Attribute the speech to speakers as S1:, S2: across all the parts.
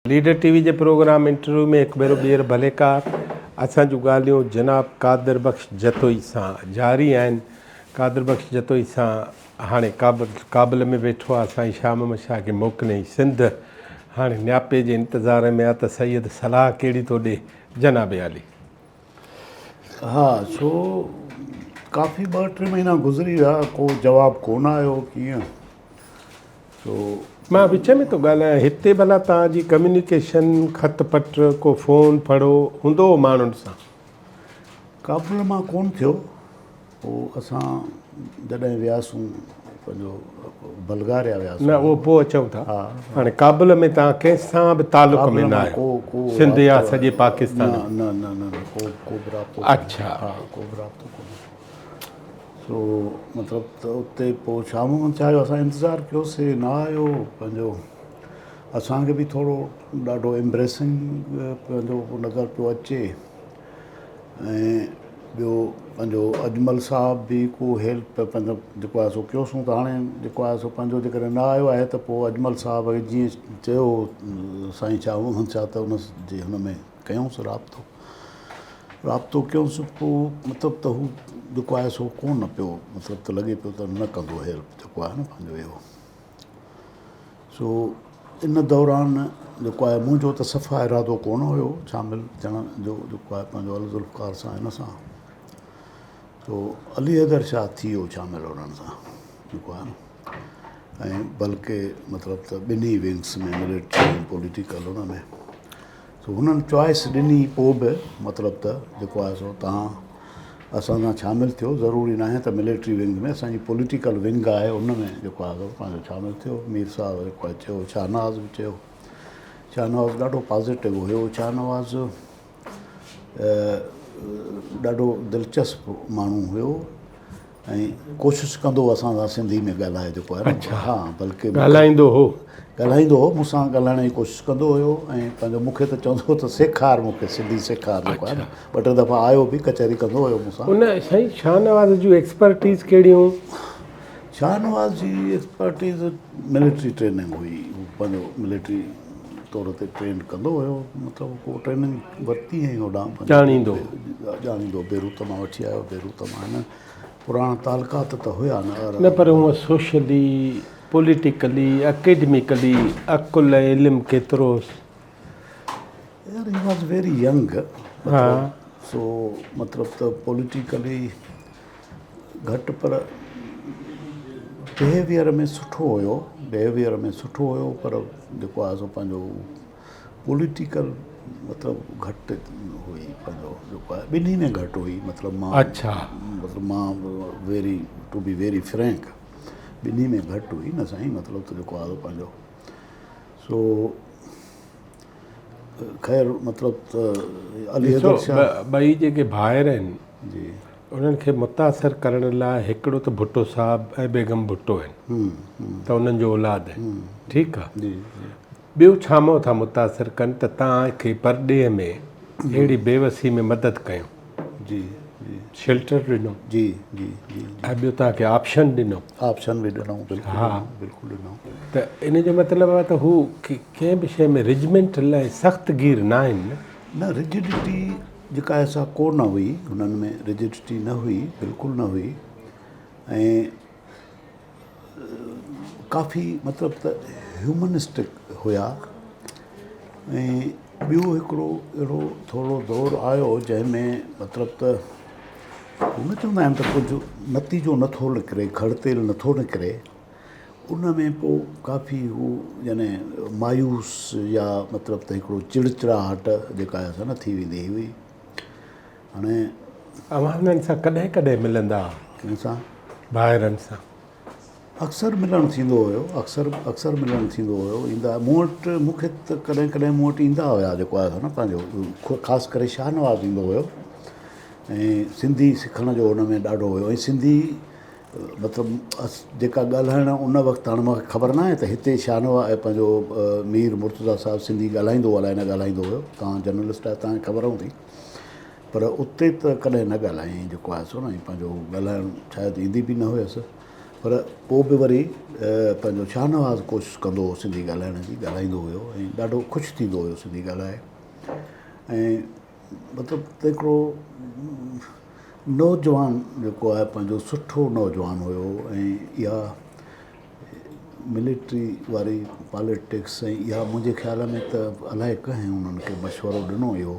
S1: Leader TV जे programme interview में हिकु भेरो ॿीहर भलेकार असांजूं ॻाल्हियूं जनाब कादिर बख़्श जतोई सां जारी आहिनि। कादिर बख़्श जतोई सां हाणे काबुल में वेठो आहे असांजी शाम मछा खे मोकिलियईं सिंध। हाणे न्यापे जे इंतज़ार में आहे त सैयद सलाह कहिड़ी थो ॾे जनाब आली।
S2: हाँ छो काफ़ी 2-3 महीना गुज़री विया, को जवाबु कोन आयो कीअं। छो
S1: मां विच में थो ॻाल्हायां, हिते भला तव्हांजी कम्यूनिकेशन ख़त पत्र को फ़ोन फड़ो हूंदो माण्हुनि सां?
S2: काबुल मां कोन थियो। पोइ असां जॾहिं वियासीं पंहिंजो बल्गारिया वियासीं
S1: न उहो पोइ अचूं था।
S2: हा
S1: हाणे काबुल में तव्हां कंहिंसां बि तालुक में न
S2: को
S1: आहियो?
S2: को
S1: सिंध या सॼे पाकिस्तान?
S2: न न न न को बि राब्तो।
S1: अच्छा।
S2: हा को बि राब्तो कोन्हे। सो मतिलबु त उते पोइ शाम जो चाहियो, असां इंतज़ारु कयोसीं, न आयो। पंहिंजो असांखे बि थोरो ॾाढो एम्ब्रेसिंग पंहिंजो नज़र पियो अचे। ऐं ॿियो पंहिंजो अजमल साहब बि को हेल्प पंहिंजो जेको आहे सो कयोसीं, त हाणे जेको आहे सो पंहिंजो जेकॾहिं न आयो आहे त पोइ अजमल साहब जीअं चयो साईं शाहूं छा त उन जे हुन में कयूंसि राब्तो कयूंसि। पोइ मतिलबु त हू जेको आहे सो कोन पियो, मतिलबु त लॻे पियो त न कंदो हेल्प जेको आहे न पंहिंजो इहो। सो इन दौरान जेको आहे मुंहिंजो त सफ़ा इरादो कोन हुयो शामिलु थियण जो जेको आहे पंहिंजो अल ज़ुल्फ़कार सां हिन सां। सो अली हैदर शाह थी वियो शामिलु हुननि सां जेको आहे न। ऐं बल्कि मतिलबु त ॿिन्ही विंग्स में मिलिट्री ऐं पॉलिटिकल हुन में। सो हुननि चॉइस ॾिनी पोइ बि मतिलबु त जेको आहे सो तव्हां असां सां शामिलु थियो, ज़रूरी न आहे त मिलिट्री विंग में, असांजी पॉलिटिकल विंग आहे उन में जेको आहे पंहिंजो शामिलु थियो। मीर साहब जेको आहे चयो, शाहनवाज़ बि चयो। शाहनवाज़ ॾाढो पॉज़िटिव हुयो। शाहनवाज़ ॾाढो दिलचस्पु माण्हू हुयो ऐं कोशिशि कंदो असां सां सिंधी में ॻाल्हाए जेको आहे न।
S1: अच्छा।
S2: हा बल्कि
S1: ॻाल्हाईंदो हो
S2: मूंसां ॻाल्हाइण जी कोशिशि कंदो हुयो। ऐं पंहिंजो मूंखे त चवंदो त सेखार मूंखे सिंधी सेखार जेको आहे न। 2-3 दफ़ा आयो बि, कचहरी कंदो हुयो मूंसां।
S1: उन साईं शाहनवाज़ जूं एक्सपर्टीज़ कहिड़ियूं?
S2: शाहनवाज़ जी एक्सपर्टीज़ मिलिट्री ट्रेनिंग हुई। पंहिंजो मिलिट्री तौर ते ट्रेन कंदो हुयो, मतिलबु को ट्रेनिंग वरिती ऐं होॾां ॼाणींदो। बेरूत मां वठी आयो। बेरूत मां हिन पुराणा तालुकात त हुया
S1: न पर हूअं सोशली, पॉलिटिकली, एकेडमिकली अकुल ऐं इल्मु केतिरो?
S2: यार ही वॉज वेरी यंग।
S1: हा।
S2: सो मतिलबु त पॉलिटिकली घटि पर बिहेवियर में सुठो हुयो। पर जेको आहे सो पंहिंजो पॉलिटिकल मतिलबु घटि हुई। पंहिंजो जेको आहे ॿिन्ही में घटि हुई। मतिलबु
S1: अच्छा।
S2: मां very to be very frank ॿिन्ही में घटि हुई न साईं। मतिलबु त जेको आहे पंहिंजो सो ख़ैर मतिलबु त अली हैदर शाह
S1: ॿई जेके भाइर आहिनि
S2: जी
S1: उन्हनि खे मुतासिर करण लाइ हिकिड़ो त भुट्टो साहब ऐं बेगम भुट्टो आहिनि, त उन्हनि जो औलाद आहे। ठीकु आहे।
S2: जी
S1: ॿियो छामो था मुतासिर कनि त तव्हांखे परॾेह में अहिड़ी बेवसी में मदद कयूं?
S2: जी
S1: शेल्टर ॾिनो?
S2: जी जी जी
S1: ऐं ॿियो तव्हांखे ऑप्शन ॾिनो?
S2: ऑप्शन बि ॾिनऊं। बिल्कुलु ॾिनऊं।
S1: त इन जो मतिलबु आहे त हू कंहिं बि शइ में रिजमेंट लाइ सख़्तु गिर न आहिनि
S2: न। रिजिडिटी जेका आहे सा कोन हुई हुननि में। रिजिडिटी न हुई, बिल्कुलु न हुई। ऐं काफ़ी मतिलबु त ह्यूमनिस्टिक हुया। ऐं ॿियो हिकिड़ो अहिड़ो थोरो दौरु आयो जंहिंमें मतिलबु त न चवंदा आहिनि त कुझु नतीजो नथो निकिरे, खड़तेल नथो निकिरे। उन में पोइ काफ़ी हू याने मायूस या मतिलबु त हिकिड़ो चिड़चिड़ाहट जेका आहे सा न थी वेंदी हुई। हाणे
S1: अवां हुननि सां कॾहिं कॾहिं मिलंदा?
S2: कंहिं सां?
S1: ॿाहिरनि सां?
S2: अक्सर मिलणु थींदो हुयो। अक्सर मिलणु थींदो हुयो। ईंदा मूं वटि, मूंखे त कॾहिं मूं वटि ईंदा हुया जेको आहे न पंहिंजो ख़ासि करे शाहनवाज़ ईंदो हुयो। ऐं सिंधी सिखण जो हुन में ॾाढो हुयो। ऐं सिंधी मतिलबु जेका ॻाल्हाइण उन वक़्तु, हाणे मूंखे ख़बर न आहे त हिते शाहनवाज़ पंहिंजो मीर मुर्तज़ा साहिबु सिंधी ॻाल्हाईंदो अलाए न ॻाल्हाईंदो हुयो। तव्हां जर्नलिस्ट आहियो, तव्हांखे ख़बर हूंदी। पर उते त कॾहिं न ॻाल्हायईं जेको आहे सो न। पंहिंजो ॻाल्हाइणु शायदि ईंदी बि न हुयसि। पर पोइ बि वरी पंहिंजो शाहनवाज़ कोशिशि कंदो हो सिंधी ॻाल्हाइण जी, ॻाल्हाईंदो हुयो ऐं ॾाढो ख़ुशि थींदो हुयो सिंधी ॻाल्हाए। ऐं मतिलबु त हिकिड़ो नौजवान जेको आहे पंहिंजो सुठो नौजवान हुयो। ऐं इहा मिलिट्री वारी पॉलिटिक्स ऐं इहा मुंहिंजे ख़्याल में त अलाए कंहिं उन्हनि खे मशवरो ॾिनो इहो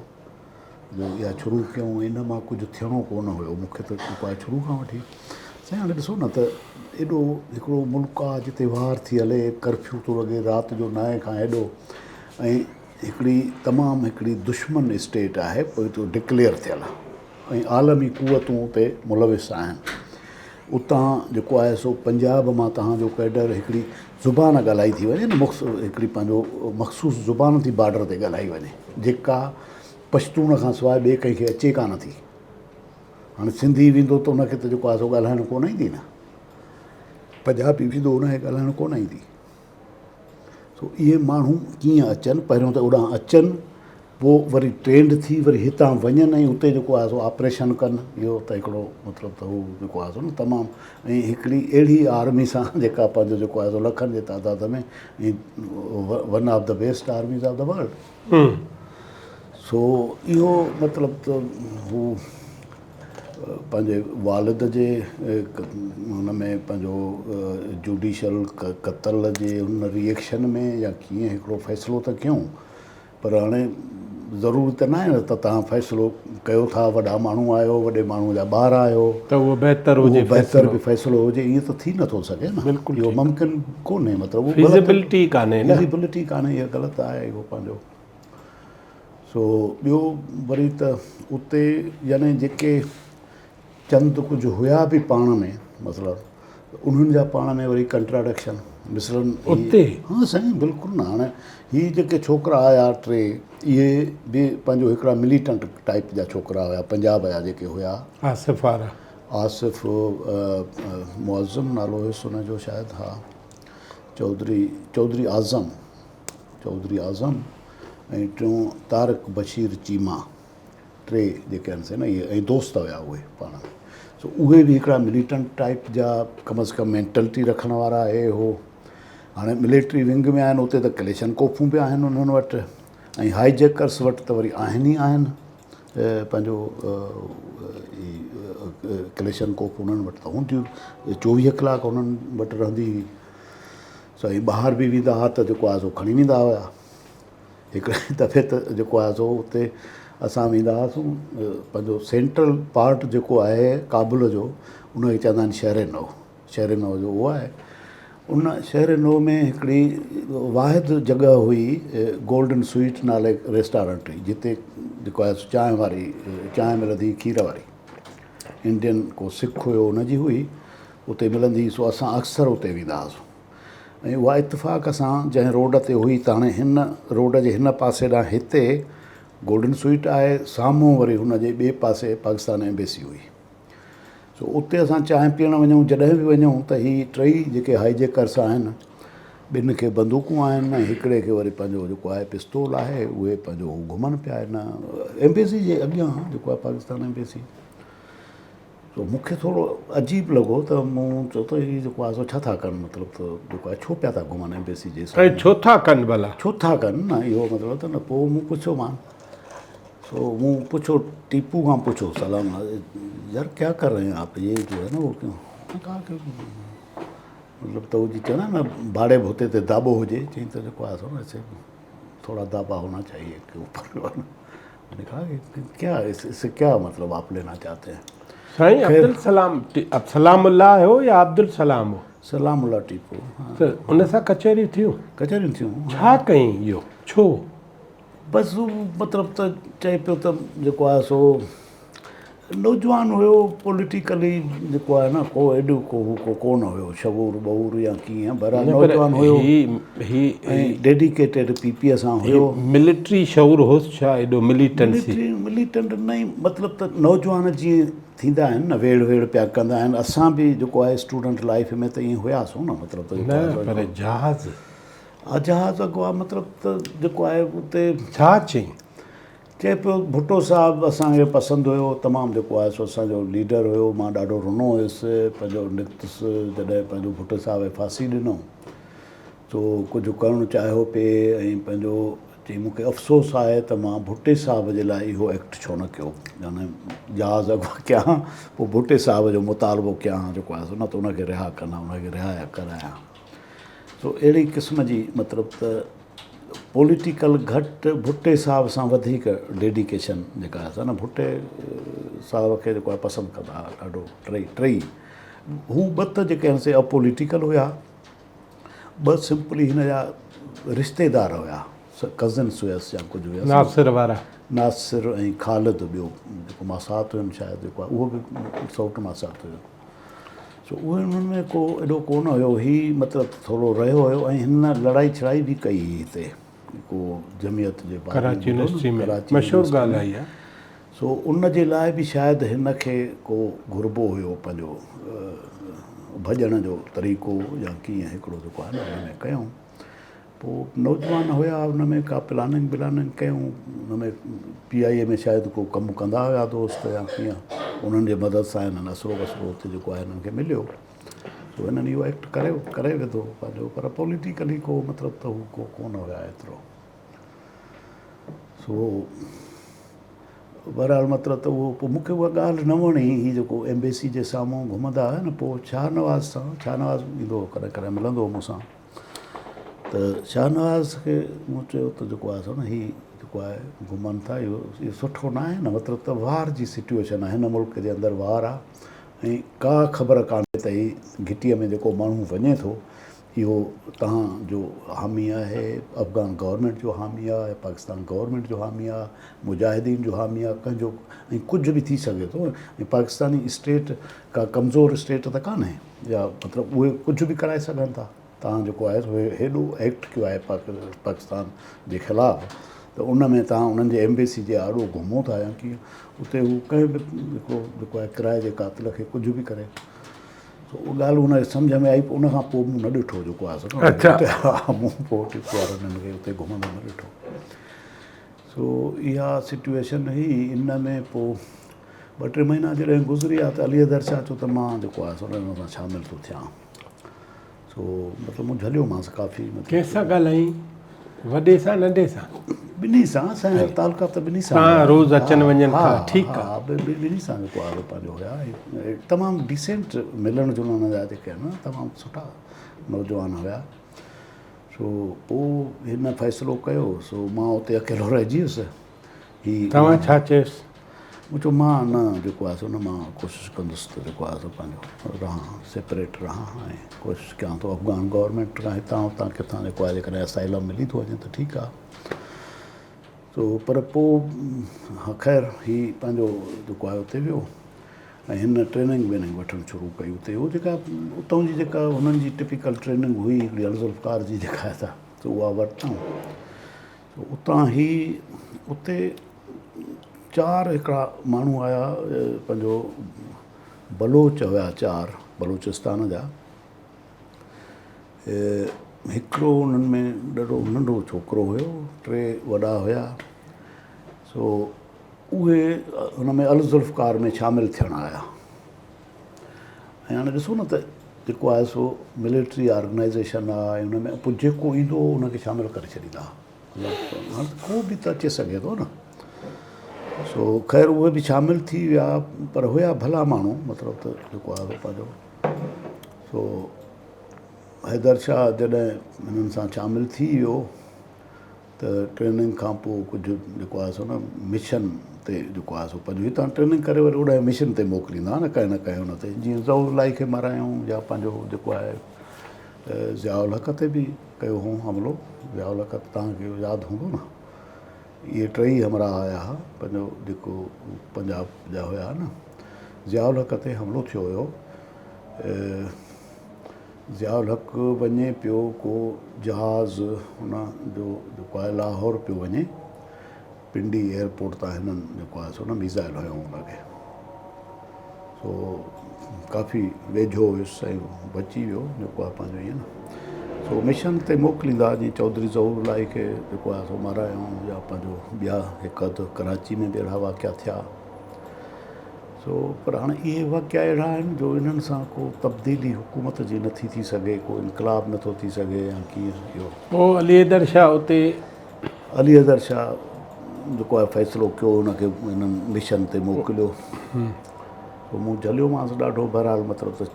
S2: जो इहा शुरू कयूं, इन मां कुझु थियणो कोन हुयो। मूंखे त जेको आहे शुरू खां वठी साईं हाणे ॾिसो न त एॾो हिकिड़ो मुल्क आहे जिते वार थी हले, कर्फ्यू थो लॻे राति जो 9 खां हेॾो, ऐं हिकिड़ी तमामु हिकिड़ी दुश्मन स्टेट आहे पोइ तो डिक्लेयर थियल आहे ऐं आलमी क़ुवतूं उते मुलविस आहिनि। उतां जेको आहे सो पंजाब मां तव्हांजो कैडर हिकिड़ी ज़ुबान ॻाल्हाई थी वञे न, हिकिड़ी पंहिंजो मख़सूस ज़ुबान थी बॉर्डर ते ॻाल्हाई वञे, जेका पश्तून खां सवाइ ॿिए कंहिंखे अचे कान थी। हाणे सिंधी वेंदो त उनखे त जेको आहे सो ॻाल्हाइणु कोन ईंदी न, पंजाबी वेंदो उनखे ॻाल्हाइणु कोन ईंदी। सो इहे माण्हू कीअं अचनि, पहिरियों त होॾां अचनि, पोइ वरी ट्रेंड थी वरी हितां वञनि ऐं उते जेको आहे सो ऑपरेशन कनि। इहो त हिकिड़ो मतिलबु त हू जेको आहे सो न तमामु, ऐं हिकिड़ी अहिड़ी आर्मी सां जेका पंहिंजो जेको आहे सो लखनि जे तादाद में, ऐं one of the best armies of the world. So इहो मतिलबु त हू पंहिंजे वालिद जे हुन में पंहिंजो जुडिशल क़तल जे हुन रिएक्शन में या कीअं हिकिड़ो फ़ैसिलो त कयूं, पर हाणे ज़रूरी त न आहे न त तव्हां फ़ैसिलो कयो था, वॾा माण्हू आहियो, वॾे माण्हू जा ॿार आहियो
S1: त उहो बहितर हुजे,
S2: बहितर बि फ़ैसिलो हुजे, ईअं त थी नथो सघे न।
S1: बिल्कुलु
S2: इहो मुमकिन कोन्हे, मतिलबु
S1: फिज़िबिलिटी कान्हे न,
S2: फिज़िबिलिटी कान्हे, इहा ग़लति आहे इहो पंहिंजो। सो ॿियो वरी त उते यानी जेके चंद कुझु हुया बि पाण में, मतिलबु उन्हनि जा पाण में वरी कंट्राडिक्शन मिसलनि
S1: उते।
S2: हाँ साईं बिल्कुलु न। हाणे हीअ जेके छोकिरा आया 3, इहे बि पंहिंजो हिकिड़ा मिलिटेंट टाइप जा छोकिरा हुया, पंजाब जा जेके हुया।
S1: आसिफ़ वारा,
S2: आसिफ़ मुअज़्ज़म नालो हुयुसि हुनजो शायदि, हा, चौधरी आज़म ऐं टियों तारिक बशीर चीमा, 3 जेके आहिनि से न इहे, ऐं दोस्त हुया उहे पाण में। सो उहे बि हिकिड़ा मिलिटेंट टाइप जा कम अज़ कम मेंटलिटी रखण वारा हे हो। हाणे मिलिट्री विंग में आहिनि उते त क्लेशन कोफूं बि आहिनि उन्हनि वटि, ऐं हाईजेकर्स वटि त वरी आहिनि ई आहिनि पंहिंजो क्लेशन कोफ उन्हनि वटि त हूंदियूं, 24 कलाक उन्हनि वटि रहंदी हुई। साईं ॿाहिरि बि वेंदा हुआ त जेको आहे सो खणी वेंदा हुआ। हिकिड़े दफ़े त जेको आहे सो उते असां वेंदा हुआसीं, पंहिंजो सेंट्रल पार्ट जेको आहे काबुल जो, उनखे चवंदा आहिनि शहर नौ जो उहो आहे। उन शहर नौ में हिकिड़ी वाहिद जॻह हुई गोल्डन स्वीट नाले रेस्टोरेंट हुई, जिते जेको आहे चांहि मिलंदी, खीर वारी, इंडियन को सिख हुयो हुनजी हुई, उते मिलंदी। सो असां अक्सर उते वेंदा हुआसीं। ऐं उहा इतफ़ाक़ सां जंहिं रोड ते हुई, त हाणे हिन रोड जे हिन पासे ॾांहुं हिते गोल्डन स्वीट आहे, साम्हूं वरी हुनजे ॿिए पासे पाकिस्तान एम्बेसी हुई। सो उते असां चांहि पीअण वञूं, जॾहिं बि वञूं त हीअ 3 जेके हाईजेकर्स आहिनि, 2 खे बंदूकूं आहिनि ऐं हिकिड़े खे वरी पंहिंजो जेको आहे पिस्तौल आहे, उहे पंहिंजो घुमनि पिया हिन एम्बेसी जे अॻियां जेको आहे पाकिस्तान एम्बेसी। सो मूंखे थोरो अजीब लॻो त मूं चयो त हीअ जेको आहे सो छा था कनि, मतिलबु त जेको आहे छो पिया था घुमनि एम्बेसी जे,
S1: ऐं छो था कनि भला,
S2: छो था कनि न, इहो मतिलबु त न। पोइ मूं पुछियोमांसि, सो मूं पुछो, टीपू खां पुछो सलाम, यार क्या कर रहे हैं आप, ये जो है ना वो क्यों, कहा कि मतिलबु त उहो चवंदा न भाड़े भोते ते दाबो हुजे, चई त जेको आहे सो न ऐसे थोड़ा दाबा होना चाहिए के ऊपर। मैंने कहा कि क्या इससे क्या मतलब आप लेना चाहते हैं।
S1: साईं अब्दुल सलामुल्लाह हो या अब्दुल सलाम हो,
S2: सलामुल्लाह टीपू,
S1: त उन सां कचहरियूं थियूं, छा कयईं इहो, छो?
S2: बसि हू मतिलबु त चए पियो त जेको आहे सो नौजवान हुयो, पॉलिटिकली जेको आहे न को एॾो को कोन हुयो शऊर ॿऊर या कीअं, बरा नौजवान हुयो ऐं डेडिकेटेड पीपीअ सां हुयो।
S1: मिलिट्री शऊर होसि छा एॾो,
S2: मिलिटेंट न ई मतिलबु त नौजवान जीअं थींदा आहिनि न, वेड़ पिया कंदा आहिनि। असां बि जेको आहे स्टूडेंट लाइफ में त ईअं हुयासीं न, मतिलबु
S1: न पर जहाज़,
S2: जहाज़ अॻु आहे मतिलबु त जेको आहे उते
S1: छा चई,
S2: चए पियो भुट्टो साहिबु असांखे पसंदि हुयो तमामु जेको आहे सो असांजो लीडर हुयो मां ॾाढो रुनो हुयुसि पंहिंजो निकतुसि जॾहिं पंहिंजो भुट्टो साहिब खे फांसी ॾिनो सो कुझु करणु चाहियो पिए ऐं पंहिंजो चई मूंखे अफ़सोसु आहे त मां भुट्टे साहिब जे लाइ इहो एक्ट छो न कयो यानी जहाज़ अॻु कयां पोइ भुट्टे साहिब जो मुतालबो कयां जेको आहे सो न त उनखे रिहा कंदा उनखे रिहा करायां सो अहिड़ी क़िस्म जी मतिलबु त पॉलिटिकल घटि भुट्टे साहिब सां वधीक डेडिकेशन जेका आहे न भुट्टे साहिब खे जेको आहे पसंदि कंदा हुआ ॾाढो टई हू ॿ त जेके आहिनि से अपॉलिटिकल हुया ॿ सिंपली हिन जा रिश्तेदार हुया कज़न्स हुयसि या कुझु हुयसि
S1: नासिर वारा
S2: नासिर ऐं ख़ालिद ॿियो जेको मासात हुयुमि शायदि जेको आहे उहो बि सौटु मासात हुयो सो उहे उन्हनि में को एॾो कोन हुयो हीउ मतिलबु थोरो रहियो हुयो ऐं हिन लड़ाई छड़ाई बि कई हिते को जमियत जे बारे
S1: कराची यूनिवर्सिटी में
S2: कराची
S1: मशहूरु
S2: यूनिवर्सिटी
S1: ॻाल्हि आई आहे
S2: सो उन जे लाइ बि शायदि हिन खे को घुरिबो हुयो पंहिंजो भॼण जो तरीक़ो या कीअं हिकिड़ो जेको आहे न हुन में कयूं पोइ नौजवान हुया हुन में का प्लानिंग कयूं हुन में PIA में शायदि को कमु कंदा हुया दोस्त या कीअं उन्हनि जे मदद सां हिननि असरो वसरो हुते जेको आहे हिननि खे मिलियो सो हिननि इहो एक्ट करे विधो पंहिंजो पर पॉलिटिकली को मतिलबु त हू को कोन हुया एतिरो सो बहरहाल मतिलबु त उहो पोइ मूंखे उहा ॻाल्हि न वणी हीअ जेको एम्बेसी जे साम्हूं घुमंदा हुआ न पोइ शाहनवाज़ सां शाहनवाज़ ईंदो कॾहिं कॾहिं मिलंदो हो मूंसां त शाहनवाज़ खे मूं चयो त जेको आहे सो न हीअ जेको आहे घुमनि था इहो सुठो न आहे न मतिलबु त वार जी सिचुएशन आहे हिन मुल्क जे अंदरि वार आहे ऐं का ख़बर कान्हे त हीअ घिटीअ में जेको माण्हू वञे थो इहो तव्हांजो हामी आहे अफ़गान गवर्नमेंट जो हामी आहे पाकिस्तान गवर्नमेंट जो हामी आहे मुजाहिदीन जो हामी आहे कंहिंजो ऐं कुझु बि थी सघे थो ऐं पाकिस्तानी स्टेट का कमज़ोर स्टेट त कान्हे या मतिलबु उहे कुझु बि कराए सघनि था तव्हां जेको आहे उहे हेॾो एक्ट कयो आहे पाकिस्तान जे ख़िलाफ़ु त उन में तव्हां उन्हनि जे एम्बेसी जे आॾो घुमो था या कीअं उते हू कंहिं बि जेको आहे किराए जे क़ातिल खे कुझु बि करे सो उहा ॻाल्हि हुनखे सम्झ में आई उन खां पोइ मूं न ॾिठो जेको आहे
S1: अच्छा
S2: मूं पोइ टिपू वारनि खे उते घुमंदो न ॾिठो सो इहा सिचुएशन हुई इन में पोइ 2-3 महीना जॾहिं गुज़री आहे त अली अदर छा चयो त मां जेको आहे सो हुन सां शामिलु थो थियां सो मतिलबु मूं झलियोमांसि काफ़ी
S1: कंहिंसां ॻाल्हाई वॾे सां नंढे सां
S2: ॿिन्ही सां असांजा तालुकात ॿिन्ही सां
S1: तव्हां रोज़ु अचनि वञनि था ठीकु
S2: हा ॿिन्ही सां जेको आहे पंहिंजो हुया तमामु डिसेंट मिलण जुलण जा जेके आहिनि तमामु सुठा नौजवान हुया सो पोइ हिन फ़ैसिलो कयो सो मां उते अकेलो रहिजी वियुसि
S1: तव्हां छा चयोसि
S2: मूं चयो मां न जेको आहे सो न मां कोशिशि कंदुसि त जेको आहे सो पंहिंजो रहां सेपरेट रहां ऐं कोशिशि कयां थो अफ़गान गवर्नमेंट खां हितां हुतां किथां जेको आहे जेकॾहिं असाइलम मिली थो वञे त ठीकु आहे सो पर पोइ ख़ैर हीउ पंहिंजो जेको आहे उते वियो ऐं हिन ट्रेनिंग वेनिंग वठणु शुरू कई उते उहो जेका उतां जी जेका हुननि जी टिपिकल ट्रेनिंग हुई हिकिड़ी ज़ुल्फ़कार जी जेका आहे त उहा वरितऊं उतां ई उते 4 हिकिड़ा माण्हू आया पंहिंजो बलोच हुया 4 बलोचिस्तान जा हिकिड़ो उन्हनि में ॾाढो नंढो छोकिरो हुयो 3 वॾा हुया सो उहे हुन में अल ज़ुल्फ़कार में शामिलु थियणु आया ऐं हाणे ॾिसो न त जेको आहे सो मिलिट्री ऑर्गेनाइज़ेशन आहे हुन में पोइ जेको ईंदो उनखे शामिलु करे छॾींदा हाणे को बि त अचे सघे थो न सो ख़ैर उहे बि शामिलु थी विया पर हुया भला माण्हू मतिलबु त जेको आहे पंहिंजो सो हैदर शाह जॾहिं हिननि सां शामिलु थी वियो त ट्रेनिंग खां पोइ कुझु जेको आहे सो न मिशन ते जेको आहे सो पंहिंजो हितां ट्रेनिंग करे वरी ओॾां मिशन ते मोकिलींदा न कंहिं हुन ते जीअं ज़ऊलाई खे मारायूं या पंहिंजो जेको आहे ज़ियाउल हक़ ते बि कयो हुओ हमिलो ज़ियाउल हक़ तव्हांखे यादि हूंदो न इहे 3 हमरा आया हुआ पंहिंजो जेको पंजाब जा हुया न ज़ियाउल हक़ ते हमिलो थियो हुयो ज़ियाउल हक़ वञे पियो को जहाज़ हुन जो जेको आहे लाहौर पियो वञे पिंडी एयरपोर्ट तां हिननि जेको आहे सो न मिज़ाइल हुयो हुनखे सो काफ़ी वेझो हुयुसि ऐं बची वियो जेको आहे पंहिंजो ईअं न सो मिशन ते मोकिलींदा जीअं चौधरी ज़हूर अलाई खे जेको आहे सो मारायूं या पंहिंजो ॿिया हिकु अधु कराची में बि अहिड़ा वाक़िया थिया सो पर हाणे इहे वाक़िया अहिड़ा आहिनि जो इन्हनि सां को तब्दीली हुकूमत जी नथी थी सघे को इनकलाब नथो थी सघे या कीअं इहो
S1: पोइ अली हैदर शाह उते
S2: अली हैदर शाह जेको आहे फ़ैसिलो कयो हुनखे हिननि मिशन ते मोकिलियो पोइ मूं झलियोमांसि ॾाढो बहरहाल मतिलबु त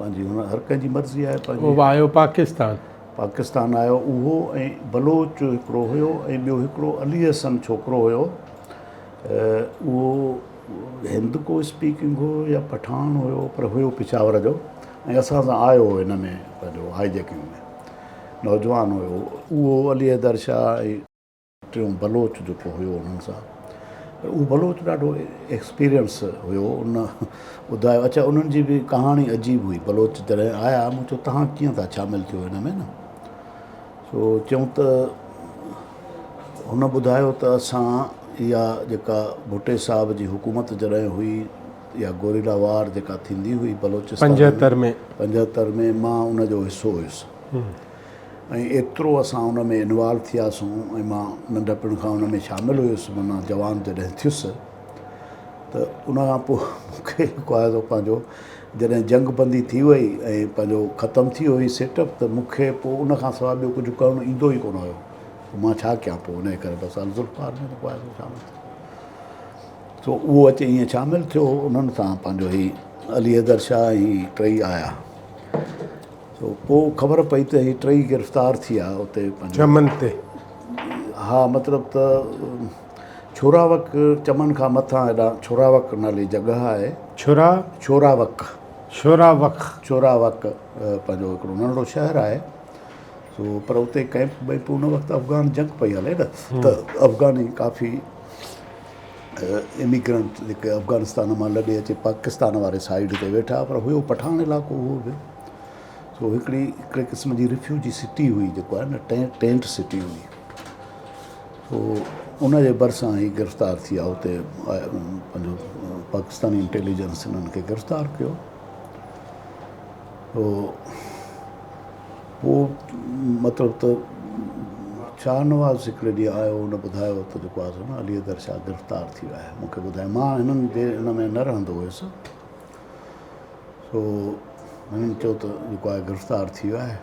S2: पंहिंजी हुन हर कंहिंजी मर्ज़ी आहे पंहिंजी
S1: उहो आयो पाकिस्तान
S2: पाकिस्तान आयो उहो ऐं बलोच हिकिड़ो हुयो ऐं ॿियो हिकिड़ो अली हसन छोकिरो हुयो उहो हिंद को स्पीकिंग हुयो या पठान हुयो पर हुयो पिशावर जो ऐं असां सां आयो हो हिन में पंहिंजो हाईजैकिंग में नौजवान हुयो उहो अली हैदर शाह ऐं टियों बलोच जेको हुयो हुननि सां उहो बलोच ॾाढो एक्सपीरियंस हुयो उन ॿुधायो अच्छा उन्हनि जी बि कहाणी अजीब हुई बलोच जॾहिं आया मूं चयो तव्हां कीअं था शामिलु थियो हिन में न सो चयूं त हुन ॿुधायो त असां इहा जेका भुटे साहब जी हुकूमत जॾहिं हुई या गोरिला वार जेका थींदी हुई बलोचिस्तान 75 में मां उनजो हिसो हुयुसि ऐं एतिरो असां उन में इन्वॉल्व थियासीं ऐं मां नंढपण खां उन में शामिलु हुयुसि माना जवान जॾहिं थियुसि त उन खां पोइ मूंखे जेको आहे सो पंहिंजो जॾहिं जंग बंदी थी वई ऐं पंहिंजो ख़तमु थी हुई सेटअप त मूंखे पोइ उन खां सवाइ ॿियो कुझु करणु ईंदो ई कोन हुयो मां छा कयां पोइ उन जे करे बसि ज़ुल्फ़ार में जेको आहे शामिलु थियो सो उहो अचे ईअं शामिलु थियो उन्हनि सां पंहिंजो ही अली हैदर शाह ही टई आया सो पोइ ख़बर पई त ही टई गिरफ़्तार थी विया उते
S1: चमन ते
S2: हा मतिलबु त छोरावक चमन खां मथां हेॾां छोरावक नाले जॻह आहे छोरावक पंहिंजो हिकिड़ो नंढड़ो शहरु आहे सो पर उते कैंप भई पोइ उन वक़्तु अफ़गान जंग पई हले न त अफ़गानी काफ़ी इमिग्रेंट जेके अफ़गानिस्तान मां लॾे अचे पाकिस्तान वारे साइड ते वेठा पर हुयो पठान इलाइक़ो उहो बि सो हिकिड़े क़िस्म जी रिफ्यूजी सिटी हुई जेको आहे न टेंट सिटी हुई सो उनजे भरिसां ई गिरफ़्तार थी विया उते पंहिंजो पाकिस्तानी इंटेलिजेंस हिननि खे गिरफ़्तार कयो पोइ मतिलबु त शाह नवाज़ हिकिड़े ॾींहुं आयो हुन ॿुधायो त जेको आहे न अली हैदर शाह गिरफ़्तार थी विया आहे मूंखे ॿुधायो मां हिननि जे हिन में न रहंदो हुयुसि सो हिननि चयो त जेको आहे गिरफ़्तार थी वियो आहे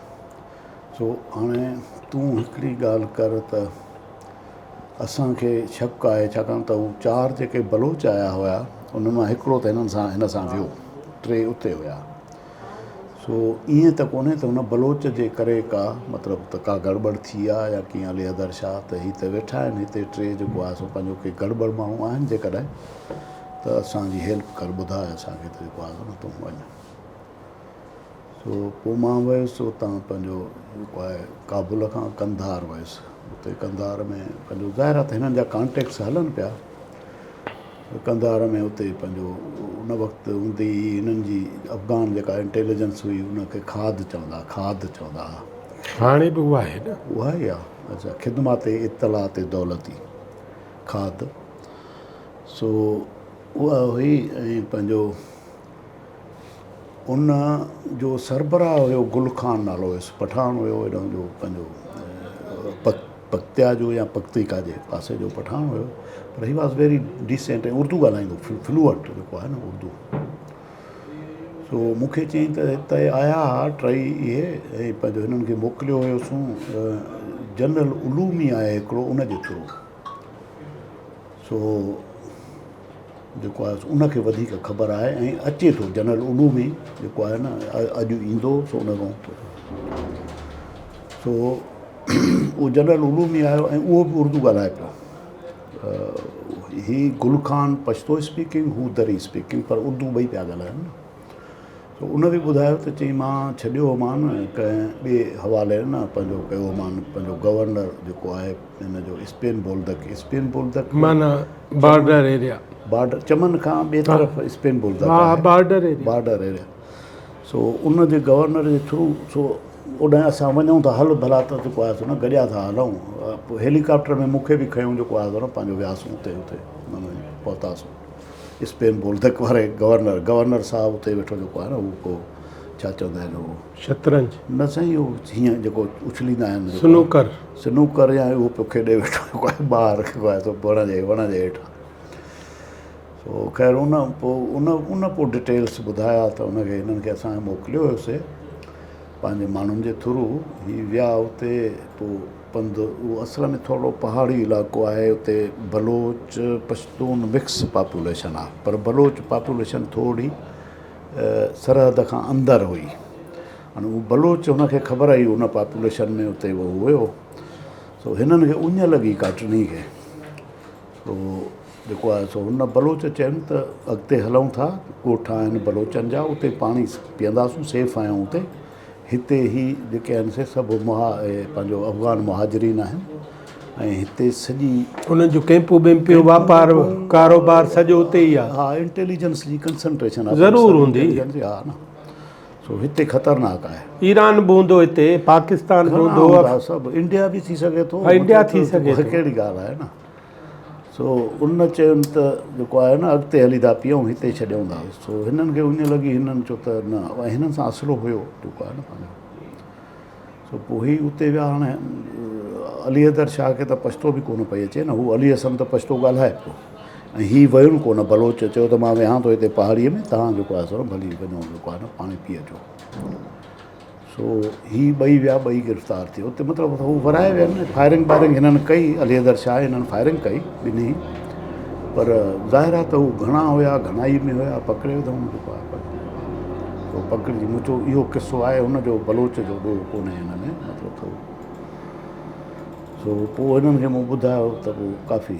S2: सो हाणे तूं हिकिड़ी ॻाल्हि कर त असांखे शक आहे छाकाणि त हू 4 जेके बलोच आया हुआ उन मां हिकिड़ो त हिन सां वियो 3 उते हुया सो ईअं त कोन्हे त हुन बलोच जे करे का मतिलबु त का गड़बड़ थी आहे या कीअं अली हैदर शाह त ही त वेठा आहिनि हिते 3 जेको आहे सो पंहिंजो के गड़बड़ माण्हू आहिनि जेकॾहिं त असांजी हेल्प कर ॿुधाए असांखे त जेको आहे न तूं वञ सो पोइ मां वियुसि उतां पंहिंजो जेको आहे काबुल खां कंधार वियुसि उते कंधार में पंहिंजो ज़ाहिर आहे त हिननि जा कॉन्टेक्ट्स हलनि पिया कंधार में उते पंहिंजो उन वक़्तु हूंदी हिननि जी अफ़गान जेका इंटेलिजेंस हुई उनखे खाद चवंदा हुआ
S1: हाणे बि उहा आहे न
S2: उहा ई आहे अच्छा ख़िदमत इत्तलात दौलती खाद सो उहा हुई ऐं पंहिंजो उन जो सरबराह हुयो गुल खान नालो हुयुसि पठान हुयो हेॾो जो पंहिंजो पक्तिया जो या पक्तिका जे पासे जो पठान हुयो पर ही वॉज़ वेरी डिसेंट ऐं उर्दू ॻाल्हाईंदो फ्लूअंट जेको आहे न उर्दू सो मूंखे चयईं त हिते आया हुआ 3 इहे ऐं पंहिंजो हिननि खे मोकिलियो हुयोसीं जनरल उलूमी आहे हिकिड़ो उनजे थ्रू सो जेको आहे उनखे वधीक ख़बर आहे ऐं अचे थो जनरल उलूमी जेको आहे न अॼु ईंदो सो उन खां सो उहो जनरल उलूमी आयो ऐं उहो बि उर्दू ॻाल्हाए पियो ही गुल खान पश्तो स्पीकिंग हू दरी स्पीकिंग पर उर्दू ॿई पिया ॻाल्हाइनि न सो उन बि ॿुधायो त चई मां छॾियो मान कंहिं ॿिए हवाले न पंहिंजो कयो मान पंहिंजो गवर्नर जेको आहे हिन जो स्पेन बोलदक
S1: माना बॉर्डर एरिया
S2: चमन खां ॿिए तरफ़ Spain Boldak border area so उन जे गवर्नर जे थ्रू सो ओॾां असां वञूं था हल भला त जेको आहे सो न गॾिया था हलूं पोइ हेलीकॉप्टर में मूंखे बि खयूं जेको आहे न पंहिंजो वियासीं उते पहुतासीं स्पेन बोलदक वारे गवर्नर साहब उते वेठो जेको आहे न उहो को छा चवंदा आहिनि उहो
S1: शतरंज,
S2: न साईं उहो हीअं जेको उछलींदा आहिनि
S1: स्नूकर,
S2: स्नूकर या उहो पियो खेॾे वेठो जेको आहे ॿार जेको आहे सो वण जे हेठां। सो ख़ैर उन पोइ डिटेल्स ॿुधाया त उनखे हिननि खे असां मोकिलियो हुयोसीं पंहिंजे माण्हुनि जे थ्रू। ही विया उते पोइ पंधु, उहो असल में थोरो पहाड़ी इलाइक़ो आहे, उते बलोच पश्तून मिक्स पॉपुलेशन आहे, पर बलोच पॉपुलेशन थोरी सरहद खां अंदरि हुई। हाणे उहो बलोच हुनखे ख़बर आई उन पॉपुलेशन में उते उहो हुयो। सो हिननि खे उञ लॻी काटनी खे। सो जेको आहे सो हुन बलोच चयनि त अॻिते हलूं था, ॻोठा आहिनि बलोचनि जा, उते पाणी पीअंदासूं, सेफ आहियूं उते। हिते ही जेके आहिनि से सभु पंहिंजो अफ़गान मुहाजिरीन आहिनि ऐं हिते सॼी
S1: उन्हनि जूं कैंपूं वेंपियूं वापारु कारोबार सॼो उते ई आहे।
S2: हा, इंटेलिजेंस जी कंसंट्रेशन आहे
S1: ज़रूरु हूंदी।
S2: हा न। सो हिते ख़तरनाक आहे।
S1: ईरान बि हूंदो हिते, पाकिस्तान बि हूंदो,
S2: सभु इंडिया बि थी सघे थो।
S1: इंडिया थी सघे थो,
S2: कहिड़ी ॻाल्हि आहे न। सो उन चयुनि त जेको आहे न अॻिते हली था पियूं, हिते छॾियूं था। सो हिननि खे उन लॻी, हिननि चयो त न, हिननि सां असलो हुयो जेको आहे न पंहिंजो। सो पोइ ही उते विया। हाणे अली हैदर शाह खे त पछतो बि कोन पई अचे न, हू अली हसन त पछतो ॻाल्हाए पियो ऐं हीउ वियुनि कोन। बलोच चयो त मां विहां थो हिते पहाड़ीअ में, तव्हां जेको आहे सो भली वञो जेको आहे न पाणी पी अचो। सो ही ॿई विया, ॿई गिरफ़्तार थी उते, मतिलबु हू वराए विया न। फायरिंग वायरिंग हिननि कई, अली हैदर शाह हिननि फायरिंग कई ॿिन्ही, पर ज़ाहिर आहे त हू घणा हुया, घणाई में हुया, पकिड़े विधऊं जेको आहे। सो पकिड़िजी मुंहिंजो इहो किसो आहे हुनजो बलोच जो, ॿियो कोन्हे हिन में मतिलबु थोरो। सो पोइ हिननि खे मूं ॿुधायो त पोइ काफ़ी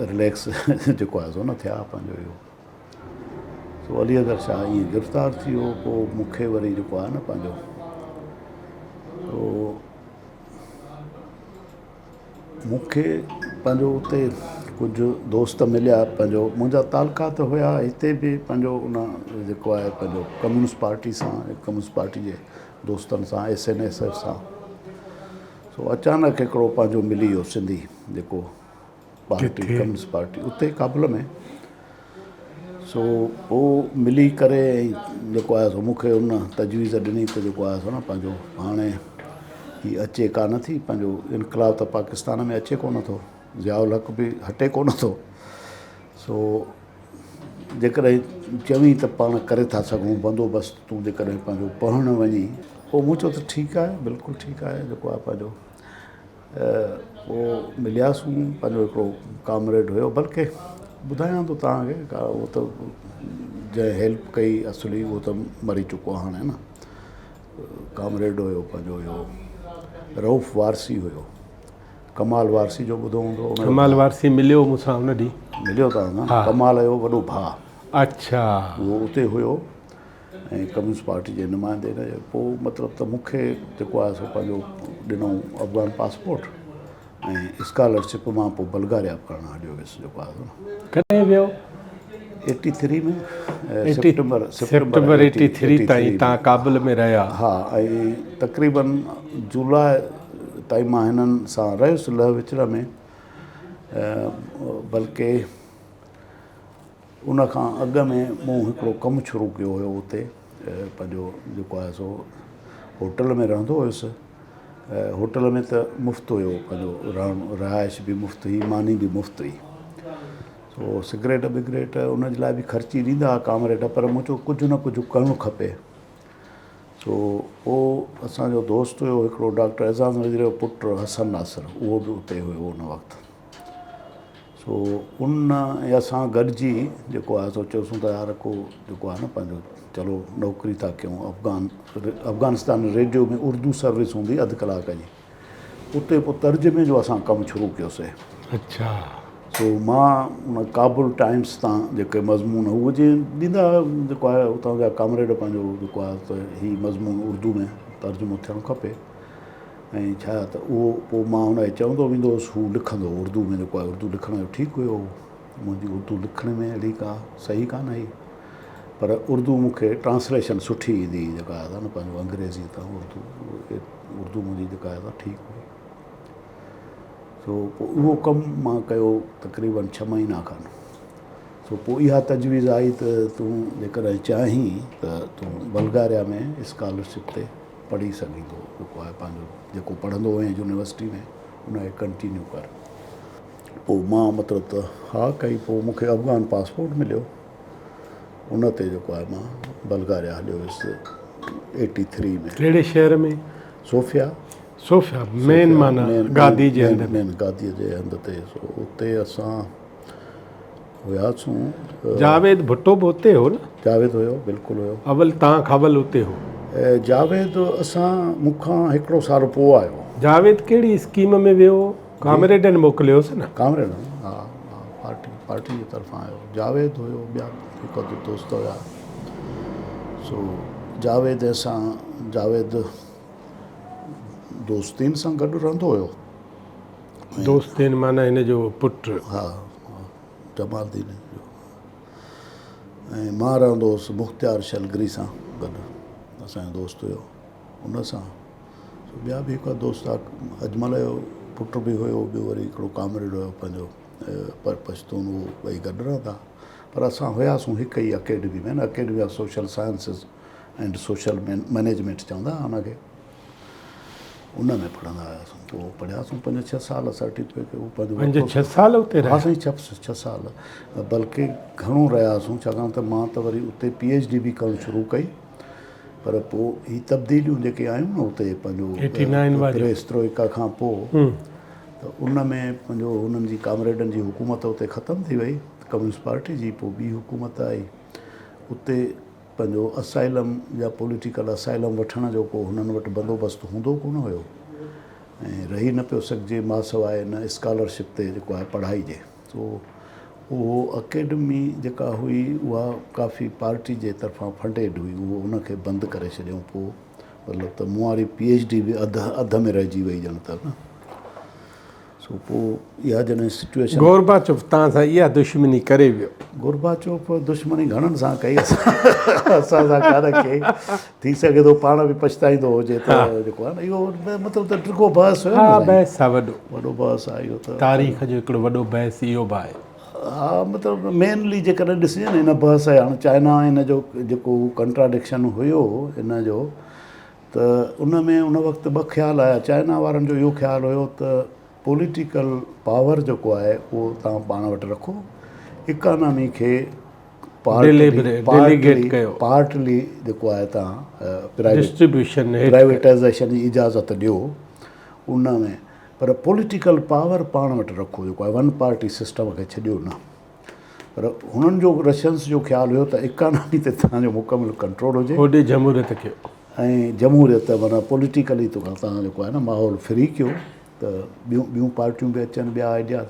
S2: रिलैक्स जेको आहे सो न थिया पंहिंजो इहो। सो अली हैदर शाह ईअं गिरफ़्तार थी वियो। पोइ मूंखे वरी जेको आहे न पंहिंजो मूंखे पंहिंजो उते कुझु दोस्त मिलिया। पंहिंजो मुंहिंजा तालुकात हुया हिते बि पंहिंजो उन जेको आहे पंहिंजो कम्यूनिस्ट पार्टी सां, कम्यूनिस्ट पार्टी जे दोस्तनि सां, SNSF सां। सो अचानक हिकिड़ो पंहिंजो मिली वियो सिंधी जेको पार्टी, कम्यूनिस्ट पार्टी उते काबुल में। सो पोइ मिली करे जेको आहे सो मूंखे उन तजवीज़ ॾिनी त जेको आहे सो न पंहिंजो हाणे हीअ अचे कान थी, पंहिंजो इनकलाब त पाकिस्तान में अचे कोन थो, ज़ियाउल हक़ बि हटे कोन थो। सो जेकॾहिं चवीं त पाण करे था सघूं बंदोबस्तु, तूं जेकॾहिं पंहिंजो पढ़णु वञी। पोइ मूं चयो त ठीकु आहे, बिल्कुलु ठीकु आहे जेको आहे पंहिंजो। पोइ मिलियासीं, पंहिंजो हिकिड़ो कामरेड हुयो, बल्कि ॿुधायां थो तव्हांखे, उहो त जंहिं हेल्प कई असली उहो त मरी चुको आहे हाणे न। कामरेड हुयो पंहिंजो इहो रऊफ़ वारसी हुयो, कमाल वारसी जो ॿुधो हूंदो।
S1: कमाल वारसी मिलियो मूंसां हुन ॾींहुं।
S2: मिलियो तव्हां? कमाल जो वॾो भाउ।
S1: अच्छा। उहो
S2: उते हुयो ऐं कम्यूनिस्ट पार्टी जे नुमाइंदे रहियो। पोइ मतिलबु त मूंखे जेको आहे सो पंहिंजो ॾिनो अफ़गान पासपोर्ट ऐं स्कॉलरशिप। मां पोइ बल्गारिया पढ़णु हलियो वियुसि जेको आहे।
S1: कॾहिं वियो?
S2: 83 में,
S1: सितंबर 83 ताईं तव्हां काबुल में रहिया?
S2: हा, ऐं तक़रीबन जुलाई ताईं मां हिननि सां रहियुसि लह विचड़ में। बल्कि उन खां अॻु में मूं हिकिड़ो कमु शुरू कयो हुयो उते, पंहिंजो जेको आहे सो होटल में रहंदो हुयुसि। होटल में त मुफ़्त हुयो, पंहिंजो रहणु, रहाइश बि मुफ़्त हुई, मानी बि मुफ़्त हुई। सो सिगरेट बिगरेट उन जे लाइ बि ख़र्ची ॾींदा हुआ कामरेड, पर मूं चयो कुझु न कुझु करिणो खपे। सो पोइ असांजो दोस्त हुयो हिकिड़ो डॉक्टर एज़ाज़ नज़ीर जो पुटु हसन नासिर, उहो बि उते हुयो उन वक़्तु। सो उन असां गॾिजी जेको आहे सो चयोसीं त यार को जेको आहे न पंहिंजो चलो नौकिरी था कयूं। अफ़गानिस्तान रेडियो में उर्दू सर्विस हूंदी अधु कलाक जी, उते पोइ तर्जुमे जो असां कमु शुरू कयोसीं।
S1: अच्छा।
S2: सो मां उन काबुल टाइम्स तां जेके मज़मून उहे जीअं ॾींदा जेको आहे उतां जा कामरेड पंहिंजो जेको आहे त हीअ मज़मून उर्दू में तर्जुमो थियणु खपे। ऐं छा त उहो पोइ मां हुनखे चवंदो वेंदो हुउसि, हू लिखंदो उर्दू में जेको आहे। उर्दू लिखण जो ठीकु हुयो, मुंहिंजी उर्दू लिखण में अहिड़ी का सही कान आई, पर उर्दू मूंखे ट्रांसलेशन सुठी ईंदी जेका आहे न पंहिंजो अंग्रेज़ी तां उर्दू मुंहिंजी जेका आहे ठीकु हुई। सो पोइ उहो कमु मां कयो तक़रीबन 6 महीना खनि। सो पोइ इहा तजवीज़ आई त तूं जेकॾहिं चाहीं त तूं बल्गारिया में स्कॉलरशिप ते पढ़ी सघीं थो, जेको आहे पंहिंजो जेको पढ़ंदो हुअईं यूनिवर्सिटी में उनखे कंटिन्यू कर। पोइ मां मतिलबु त हा कई, पोइ मूंखे अफ़गान पासपोर्ट मिलियो, उन ते जेको आहे मां बल्गारिया हलियो हुयुसि 83 में।
S1: कहिड़े शहर में?
S2: सोफिया।
S1: सोफिया मेन माना गादी जे अंदरि?
S2: मेन गादीअ जे हंध ते। सो उते असां हुयासीं।
S1: जावेद भुट्टो बि उते हो न?
S2: जावेद हुयो, बिल्कुलु हुयो।
S1: अवल तव्हां खां अवल उते हो?
S2: जावेद असां मूंखां हिकिड़ो साल पोइ आयो।
S1: जावेद कहिड़ी स्कीम में वियो? कामरेडनि मोकिलियोसि न?
S2: कामरेडनि, हा हा, पार्टी जी तरफ़ां आयो। जावेद हुयो, ॿिया हिकु अधु दोस्त हुया। सो जावेद सां जावेद दोस्तियुनि सां गॾु रहंदो हुयो।
S1: दोस्तियुनि माना हिन जो पुटु?
S2: हा, जमालदीन जो। ऐं मां रहंदो हुउसि मुख़्तियार शलगरी सां गॾु, असांजो दोस्त हुयो उन सां। ॿिया बि हिकु दोस्त आहे, अजमल जो पुटु बि हुयो, ॿियो वरी हिकिड़ो कामरेड हुयो पंहिंजो पर पश्तून, उहो ॿई गॾु रहंदा। पर असां हुयासीं हिकु ई अकेडमी में न, academy of social sciences and social management चवंदा हुनखे, उन में पढ़ंदा हुआसीं। पोइ पढ़ियासीं 5-6 साल सर्टिफिकेट।
S1: 5-6 साल उते रहिया?
S2: हा साईं, 6 साल, बल्कि घणो रहियासीं, छाकाणि त मां त वरी उते PhD बि करणु शुरू कई। पर पोइ ही तब्दीलियूं जेके आयूं न उते पंहिंजो पेरेस्ट्रोइका खां पोइ, त उन में पंहिंजो हुननि जी कामरेडनि जी हुकूमत उते ख़तमु थी वई, कम्यूनिस्ट पार्टी जी। पोइ ॿी हुकूमत आई उते, पंहिंजो असाइलम या पॉलिटिकल असाइलम वठण जो को हुननि वटि बंदोबस्तु हूंदो कोन हुयो, ऐं रही न पियो सघिजे मां सवाइ न स्कॉलरशिप ते जेको आहे पढ़ाई जे। सो उहो अकेडमी जेका हुई उहा काफ़ी पार्टी जे तरफ़ां फंडेड हुई, उहो उनखे बंदि करे छॾियऊं। पोइ मतिलबु त मूं वारी PhD बि अधु में रहिजी वई ॼण त न। सो पोइ इहा जॾहिं सिचुएशन।
S1: गोरबाचोव तव्हां सां इहा दुश्मनी करे वियो?
S2: गोरबाचोव दुश्मनी घणनि सां कई, असां सां कान कई। थी सघे थो पाण बि पछताईंदो हुजे त जेको आहे न, इहो मतिलबु त टिको बहस हुयो।
S1: हा, बहस आहे,
S2: वॾो बहस आहे इहो त।
S1: तारीख़ जो हिकिड़ो वॾो बहस इहो बि आहे।
S2: हा, मतिलबु मेनली जेकॾहिं ॾिसिजे न हिन बहस आहे, हाणे चाइना हिन जो जेको कंट्राडिक्शन हुयो हिन जो, त उन में उन वक़्तु ॿ ख़्याल आया। चाइना वारनि जो इहो ख़्यालु हुयो त पॉलिटिकल पावर जेको आहे उहो तव्हां पाण वटि रखो, इकानमी खे पार्टली जेको आहे तव्हां प्राइवेटाइज़ेशन जी इजाज़त ॾियो उन में, पर पॉलिटिकल पावर पाण वटि रखो, जेको आहे वन पार्टी सिस्टम खे छॾियो न। पर हुननि जो रशियन्स जो ख़्यालु हुयो त इकानमी ते तव्हांजो मुकमिल कंट्रोल हुजे,
S1: होॾे जमहूरियत कयो,
S2: ऐं जमहूरियत माना पॉलिटिकली तव्हां जेको आहे न माहौल फ्री कयो, त ॿियूं पार्टियूं बि अचनि, ॿिया आइडिया।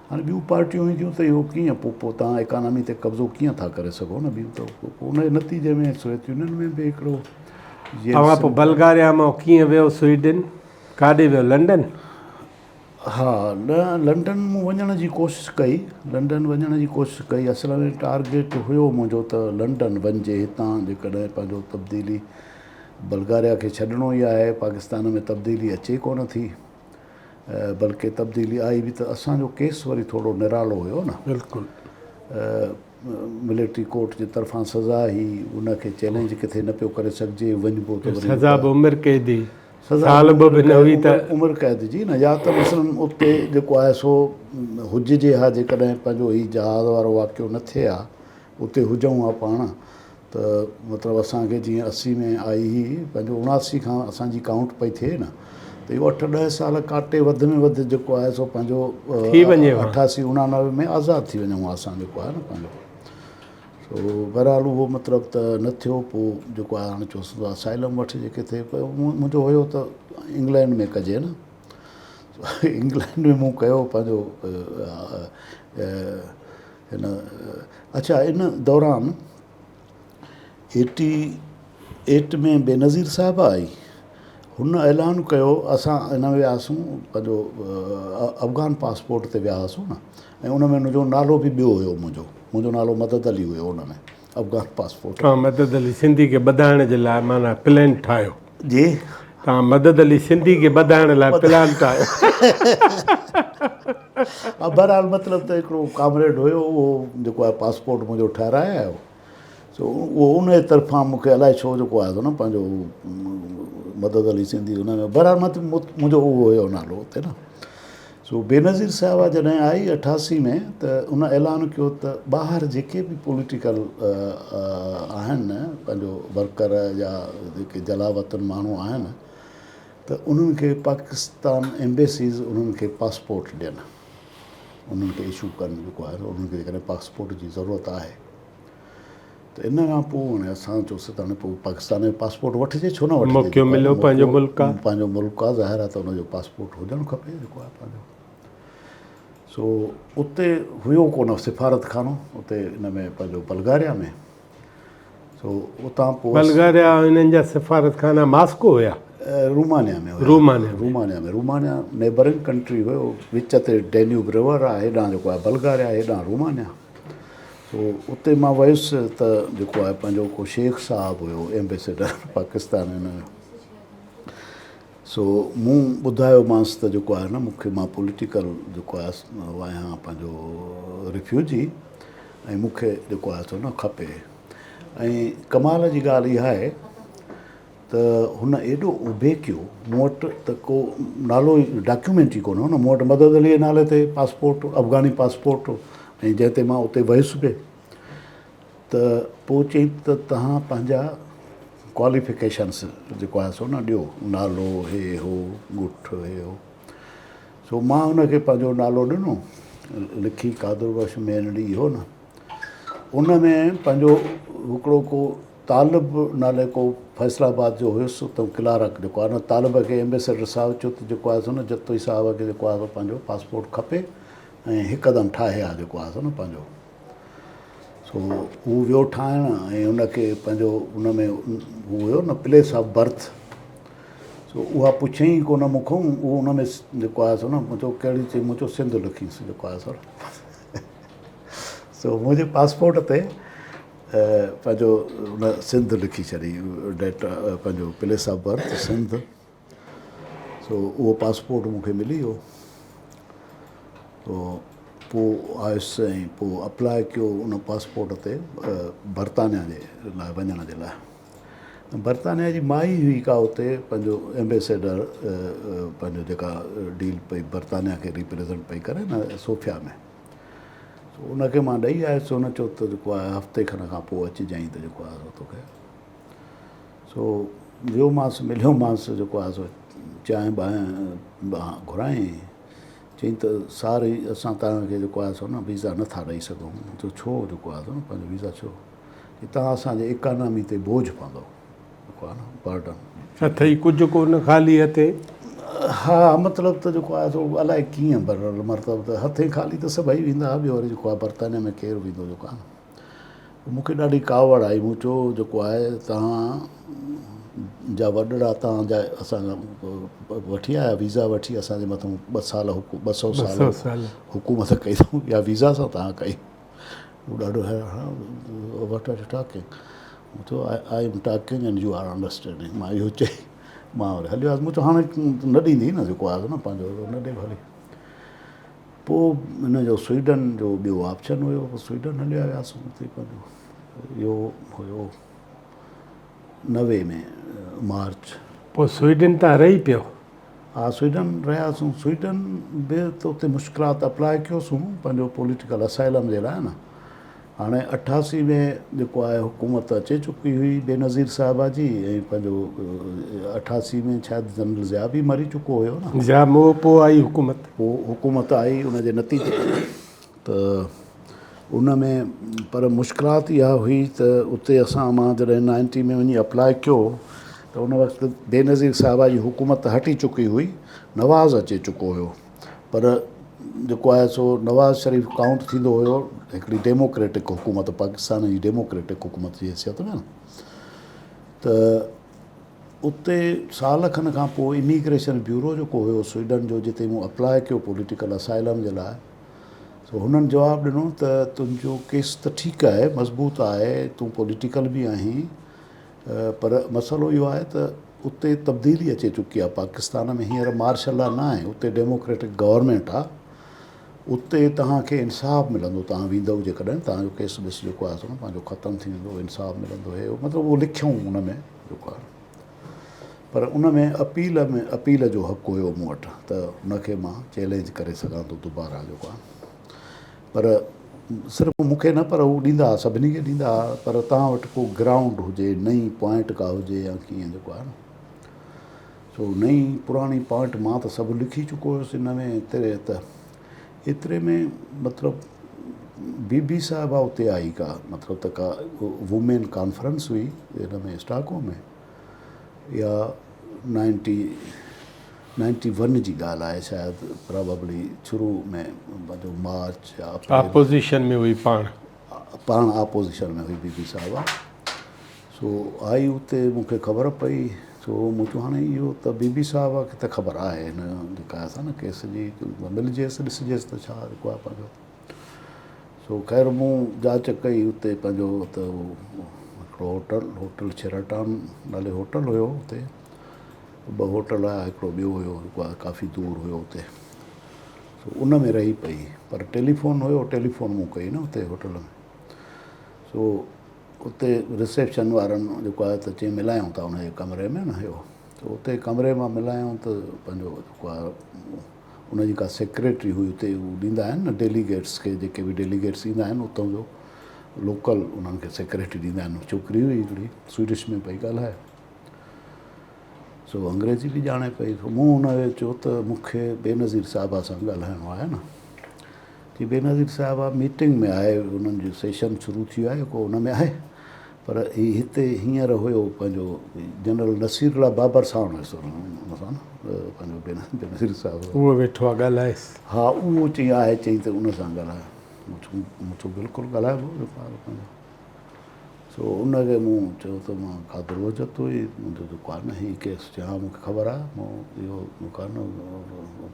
S2: हाणे ॿियूं पार्टियूं ईंदियूं त इहो कीअं पोइ तव्हां इकानमी ते कब्ज़ो कीअं था करे सघो न ॿियूं, त पोइ उनजे नतीजे में सोवियत यूनियन में बि हिकिड़ो।
S1: तव्हां पोइ बल्गारिया मां कीअं वियो स्वीडन? काॾे वियो? लंडन?
S2: हा, न लंडन मूं वञण जी कोशिशि कई, लंडन वञण जी कोशिशि कई। असल में टारगेट हुयो मुंहिंजो त लंडन वञिजे, हितां जेकॾहिं पंहिंजो तब्दीली बल्गारिया खे छॾिणो ई आहे, पाकिस्तान में तब्दीली अचे कोन थी, बल्कि तब्दीली आई बि त असांजो केस वरी थोरो निरालो हुयो न।
S1: बिल्कुलु।
S2: मिलिट्री कोर्ट जे तरफ़ां सज़ा ई उनखे चैलेंज किथे न पियो करे सघिजे, वञिबो त
S1: सज़ा बि उमिरि कैदी,
S2: साल बि न हुई त उमिरि क़ैद जी न, या त मसलन उते जेको आहे सो हुजिजे हा, जेकॾहिं पंहिंजो ही जहाज़ वारो वाक़ियो न थिए हा, उते हुजऊं हा पाण, त मतिलबु असांखे जीअं 80 में आई ही, पंहिंजो 79 खां असांजी काउंट पई थिए न, त इहो 8-10 साल काटे वधि में वधि जेको आहे सो पंहिंजो 88-89 में आज़ादु थी वञूं असां जेको आहे न पंहिंजो। सो बहरहाल उहो मतिलबु त न थियो। पोइ जेको आहे हाणे चोसि असाइलम वठिजे किथे, मुंहिंजो हुयो त इंग्लैंड में कजे न। इंग्लैंड में मूं कयो पंहिंजो हिन। अच्छा, इन दौरान 88 में बेनज़ीर साहिबु आई, हुन ऐलान कयो, असां हिन में वियासीं पंहिंजो अफ़गान पासपोर्ट ते वियासीं न, ऐं उन में मुंहिंजो नालो बि ॿियो हुयो, मुंहिंजो नालो मदद अली हुयो हुन में अफ़गान पासपोर्ट।
S1: तव्हां मदद अली सिंधी खे ॿधाइण जे लाइ माना प्लान ठाहियो?
S2: जी,
S1: तव्हां मदद अली सिंधी खे ॿधाइण लाइ प्लान ठाहियो?
S2: बहरहाल मतिलबु त हिकिड़ो कामरेड हुयो, उहो जेको आहे पासपोर्ट मुंहिंजो ठाहिराए आयो। सो उहो उन जे तरफ़ां मूंखे अलाए छो जेको आहे न पंहिंजो मदद अली सिंधी हुन में बहरहाल मुंहिंजो उहो हुयो नालो हुते न। सो बेनज़ीर साहिबा जॾहिं आई 88 में त उन ऐलान कयो त ॿाहिरि जेके बि पॉलिटिकल आहिनि पंहिंजो वर्कर या जेके जलावतन माण्हू आहिनि त उन्हनि खे पाकिस्तान एम्बेसीज़ उन्हनि खे पासपोर्ट ॾियनि, उन्हनि खे इशू कनि जेको आहे उन्हनि खे जेकॾहिं पासपोर्ट जी ज़रूरत आहे। त इन खां पोइ हाणे असां चयोसीं त हाणे पोइ पाकिस्तान जो पासपोर्ट वठिजे छो न वठिजे,
S1: मौक़ो मिलियो, पंहिंजो मुल्क आहे,
S2: पंहिंजो मुल्क आहे, ज़ाहिर आहे त हुनजो पासपोर्ट हुजणु खपे जेको आहे पंहिंजो। सो उते हुयो कोन सिफ़ारत खानो उते हिन में पंहिंजो बल्गारिया में। सो उतां पोइ
S1: बल्गारिया हिननि जा सिफ़ारत खाना मास्को हुया,
S2: रोमानिया में हुयो, रोमानिया नेबरिंग कंट्री हुयो, विच ते डेन्यूब रिवर आहे, हेॾां जेको आहे बल्गारिया, हेॾां रोमानिया। सो उते मां वियुसि त जेको आहे पंहिंजो को शेख साहिबु हुयो एम्बेसेडर पाकिस्तान हिन जो। सो मूं ॿुधायोमांसि त जेको आहे न मूंखे मां पॉलिटिकल जेको आहे आहियां पंहिंजो रिफ्यूजी, ऐं मूंखे जेको आहे सो न खपे। ऐं कमाल जी ॻाल्हि इहा आहे त हुन एॾो उभे कयो, मूं वटि त को नालो डॉक्यूमेंट ई कोन हो न, मूं वटि मदद अली जे नाले ते पासपोर्ट, अफ़गानी पासपोर्ट, ऐं जंहिं ते मां उते वियुसि बि। त पोइ चई त तव्हां पंहिंजा क्वालिफिकेशन्स जेको आहे सो न ॾियो, नालो हे हो ॻुठ हे हो। सो मां हुनखे पंहिंजो नालो ॾिनो, लिखी कादर बख्श मेनड़ी हो न, उन में पंहिंजो हिकिड़ो को तालिब नाले को फैसलाबाद जो हुयुसि, त क्लार्क जेको आहे न तालिब खे एम्बेसेडर साहिबु चयो त जेको आहे सो न जतोई साहिब खे जेको आहे पंहिंजो पासपोर्ट खपे ऐं हिकदमि ठाहे आहे जेको आहे सो न पंहिंजो। सो हू वियो ठाहिण ऐं हुनखे पंहिंजो हुन में हू हुयो न प्लेस ऑफ बर्थ। सो उहा पुछियईं कोन मूंखां, उहो हुन में जेको आहे सो न मुंहिंजो कहिड़ी चई, मुंहिंजो सिंध लिखीसि जेको आहे सो। सो मुंहिंजे पासपोर्ट ते पंहिंजो हुन सिंध लिखी छॾी, डेट पंहिंजो प्लेस ऑफ बर्थ सिंध। सो उहो पासपोर्ट मूंखे मिली वियो। पोइ आयुसि ऐं पोइ अप्लाई कयो उन पासपोर्ट ते बर्तानिया जे लाइ वञण जे लाइ। बर्तानिया जी माई हुई का उते पंहिंजो एम्बेसेडर पंहिंजो जेका डील पई बर्तानिया खे रिप्रेज़ेंट पई करे न सोफिया में। उनखे मां ॾेई आयुसि, हुन चयो त जेको आहे हफ़्ते खन खां पोइ अची जांइ त जेको आहे तोखे। सो वियोमांसि, मिलियोमांसि जेको आहे सो चांहि ॿांहि घुराई, चई त सारी असां तव्हांखे जेको आहे सो न वीज़ा नथा ॾेई सघूं। तो छो जेको आहे सो न पंहिंजो वीज़ा छो, की तव्हां असांजे इकानमी ते बोझ पवंदो जेको आहे न बर्डन।
S1: अथई कुझु कोन ख़ाली हथे।
S2: हा मतिलबु त जेको आहे सो अलाए कीअं मतिलबु त हथे ख़ाली त सभई वेंदा, ॿियो वरी जेको आहे बर्तानिया में केरु वेंदो जेको आहे। मूंखे ॾाढी कावड़ आई, मूं चयो जेको आहे तव्हां जा वॾड़ा तव्हांजा असांजा वठी आया वीज़ा वठी असांजे मथां 2 साल 200 साल हुकूमत कई अथऊं, या वीज़ा सां तव्हां कई। उहो ॾाढो हैरान, वट टाकिंग, चयो I am talking and you are understanding. मां इहो चई मां वरी हलियो आयुसि। मूं चयो हाणे न ॾींदी न जेको आहे न पंहिंजो न ॾे भली। पोइ हिन जो स्वीडन जो ॿियो ऑप्शन हुयो, स्वीडन हलिया वियासीं उते पंहिंजो। इहो हुयो 90 में मार्च।
S1: पोइ स्वीडन तां रही पियो?
S2: हा स्वीडन रहियासीं। स्वीडन बि त उते मुश्किलात अप्लाई कयोसीं पंहिंजो पॉलिटिकल असाइलम जे लाइ न। हाणे 88 में जेको आहे हुकूमत अचे चुकी हुई बेनज़ीर साहिबा जी, ऐं पंहिंजो 88 में शायदि जनरल ज़िया बि मरी चुको हुयो न।
S1: ज़िया पोइ आई हुकूमत,
S2: पोइ हुकूमत आई उनजे नतीजे त उन में पर मुश्किलात इहा हुई त उते असां मां जॾहिं 90 में वञी अप्लाई कयो त उन वक़्तु बेनज़ीर साहिबा जी हुकूमत हटी चुकी हुई, नवाज़ अचे चुको हुयो। पर जेको आहे सो नवाज़ शरीफ़ काउंट थींदो हुयो हिकिड़ी डेमोक्रेटिक हुकूमत, पाकिस्तान जी डेमोक्रेटिक हुकूमत जी हैसियत में न। त उते साल खन खां पोइ इमिग्रेशन ब्यूरो जेको हुयो स्वीडन जो, जिते मूं अप्लाई कयो पॉलिटिकल असाइलम जे लाइ, सो हुननि जवाबु ॾिनो त तुंहिंजो केस त ठीकु आहे, मज़बूत आहे, तूं पॉलिटिकल बि आहीं, पर मसइलो इहो आहे त उते तब्दीली अचे चुकी आहे पाकिस्तान में। हींअर मार्शल लॉ न आहे, उते डेमोक्रेटिक गवर्नमेंट आहे। उते तव्हांखे इंसाफ़ मिलंदो, तव्हां वेंदव जेकॾहिं तव्हांजो केस बेस जेको आहे सो पंहिंजो ख़तमु थी वेंदो, इंसाफ़ मिलंदो हे मतिलबु उहो लिखियऊं उन में जेको आहे, पर उन में अपील जो हक़ु हुयो मूं वटि, त उनखे मां चैलेंज करे सघां थो दुबारा जेको आहे। पर सिर्फ़ु मूंखे न, पर हू ॾींदा, सभिनी खे ॾींदा, पर तव्हां वटि को ग्राउंड हुजे, नई पॉइंट का हुजे या कीअं जेको आहे न, सो नई पुराणी पॉइंट मां त सभु लिखी चुको हुयुसि हिन में। एतिरे में मतिलबु बीबी साहिबा उते आई का, मतिलबु त का वुमेन कॉन्फ्रेंस हुई हिन में स्टॉकहोम में, या 91 जी ॻाल्हि आहे शायदि, प्रॉबेबली शुरू में पंहिंजो मार्च या
S1: अपोज़िशन में हुई,
S2: पाण अपोज़िशन में हुई बीबी साहिबा। सो आई उते, मूंखे ख़बर पई, सो मूं चयो हाणे इहो त बीबी साहिबा खे त ख़बर आहे हिन जेका आहे न केस जी, मिलिजेसि ॾिसिजेसि त छा जेको आहे पंहिंजो। सो ख़ैर मूं जांच कई उते पंहिंजो, त हिकिड़ो होटल शेराटन नाले होटल हुयो उते, ॿ होटल हुया, हिकिड़ो ॿियो हुयो जेको आहे काफ़ी दूर हुयो उते। सो उन में रही पई, पर टेलीफोन हुयो, टेलीफोन मूं कई न उते होटल में। सो उते रिसेप्शन वारनि जेको आहे त चई मिलायूं था उनजे कमरे में न इहो, त उते कमरे मां मिलायूं त पंहिंजो जेको आहे उनजी का सेक्रेटरी हुई उते, उहो ॾींदा आहिनि न डेलीगेट्स खे, जेके बि डेलीगेट्स ईंदा आहिनि उतां जो लोकल, उन्हनि खे सेक्रेटरी ॾींदा आहिनि। छोकिरी हुई हिकिड़ी, स्वीडिश में पई ॻाल्हाए, सो अंग्रेजी बि ॼाणे पई। मूं हुनखे चयो त मूंखे बेनज़ीर साहिबा सां ॻाल्हाइणो आहे न, की बेनज़ीर साहिबा मीटिंग में आहे, उन्हनि जो सेशन शुरू थी वियो आहे को उन में आहे, पर हिते हींअर हुयो पंहिंजो जनरल नसीरुल्लाह बाबर सां हुयसि हुन सां न, पंहिंजो बेनज़ीर साहिबु
S1: उहो वेठो आहे ॻाल्हाएसि।
S2: हा उहो चई आहे, चई त उन सां ॻाल्हायो। मूं चयो बिल्कुलु ॻाल्हाइबो पंहिंजो। सो उनखे मूं चयो त मां क़ादिर वजत हुई, मुंहिंजो जेको आहे न हीउ केस, चई हा मूंखे ख़बर आहे, मूं इहो मूंखे न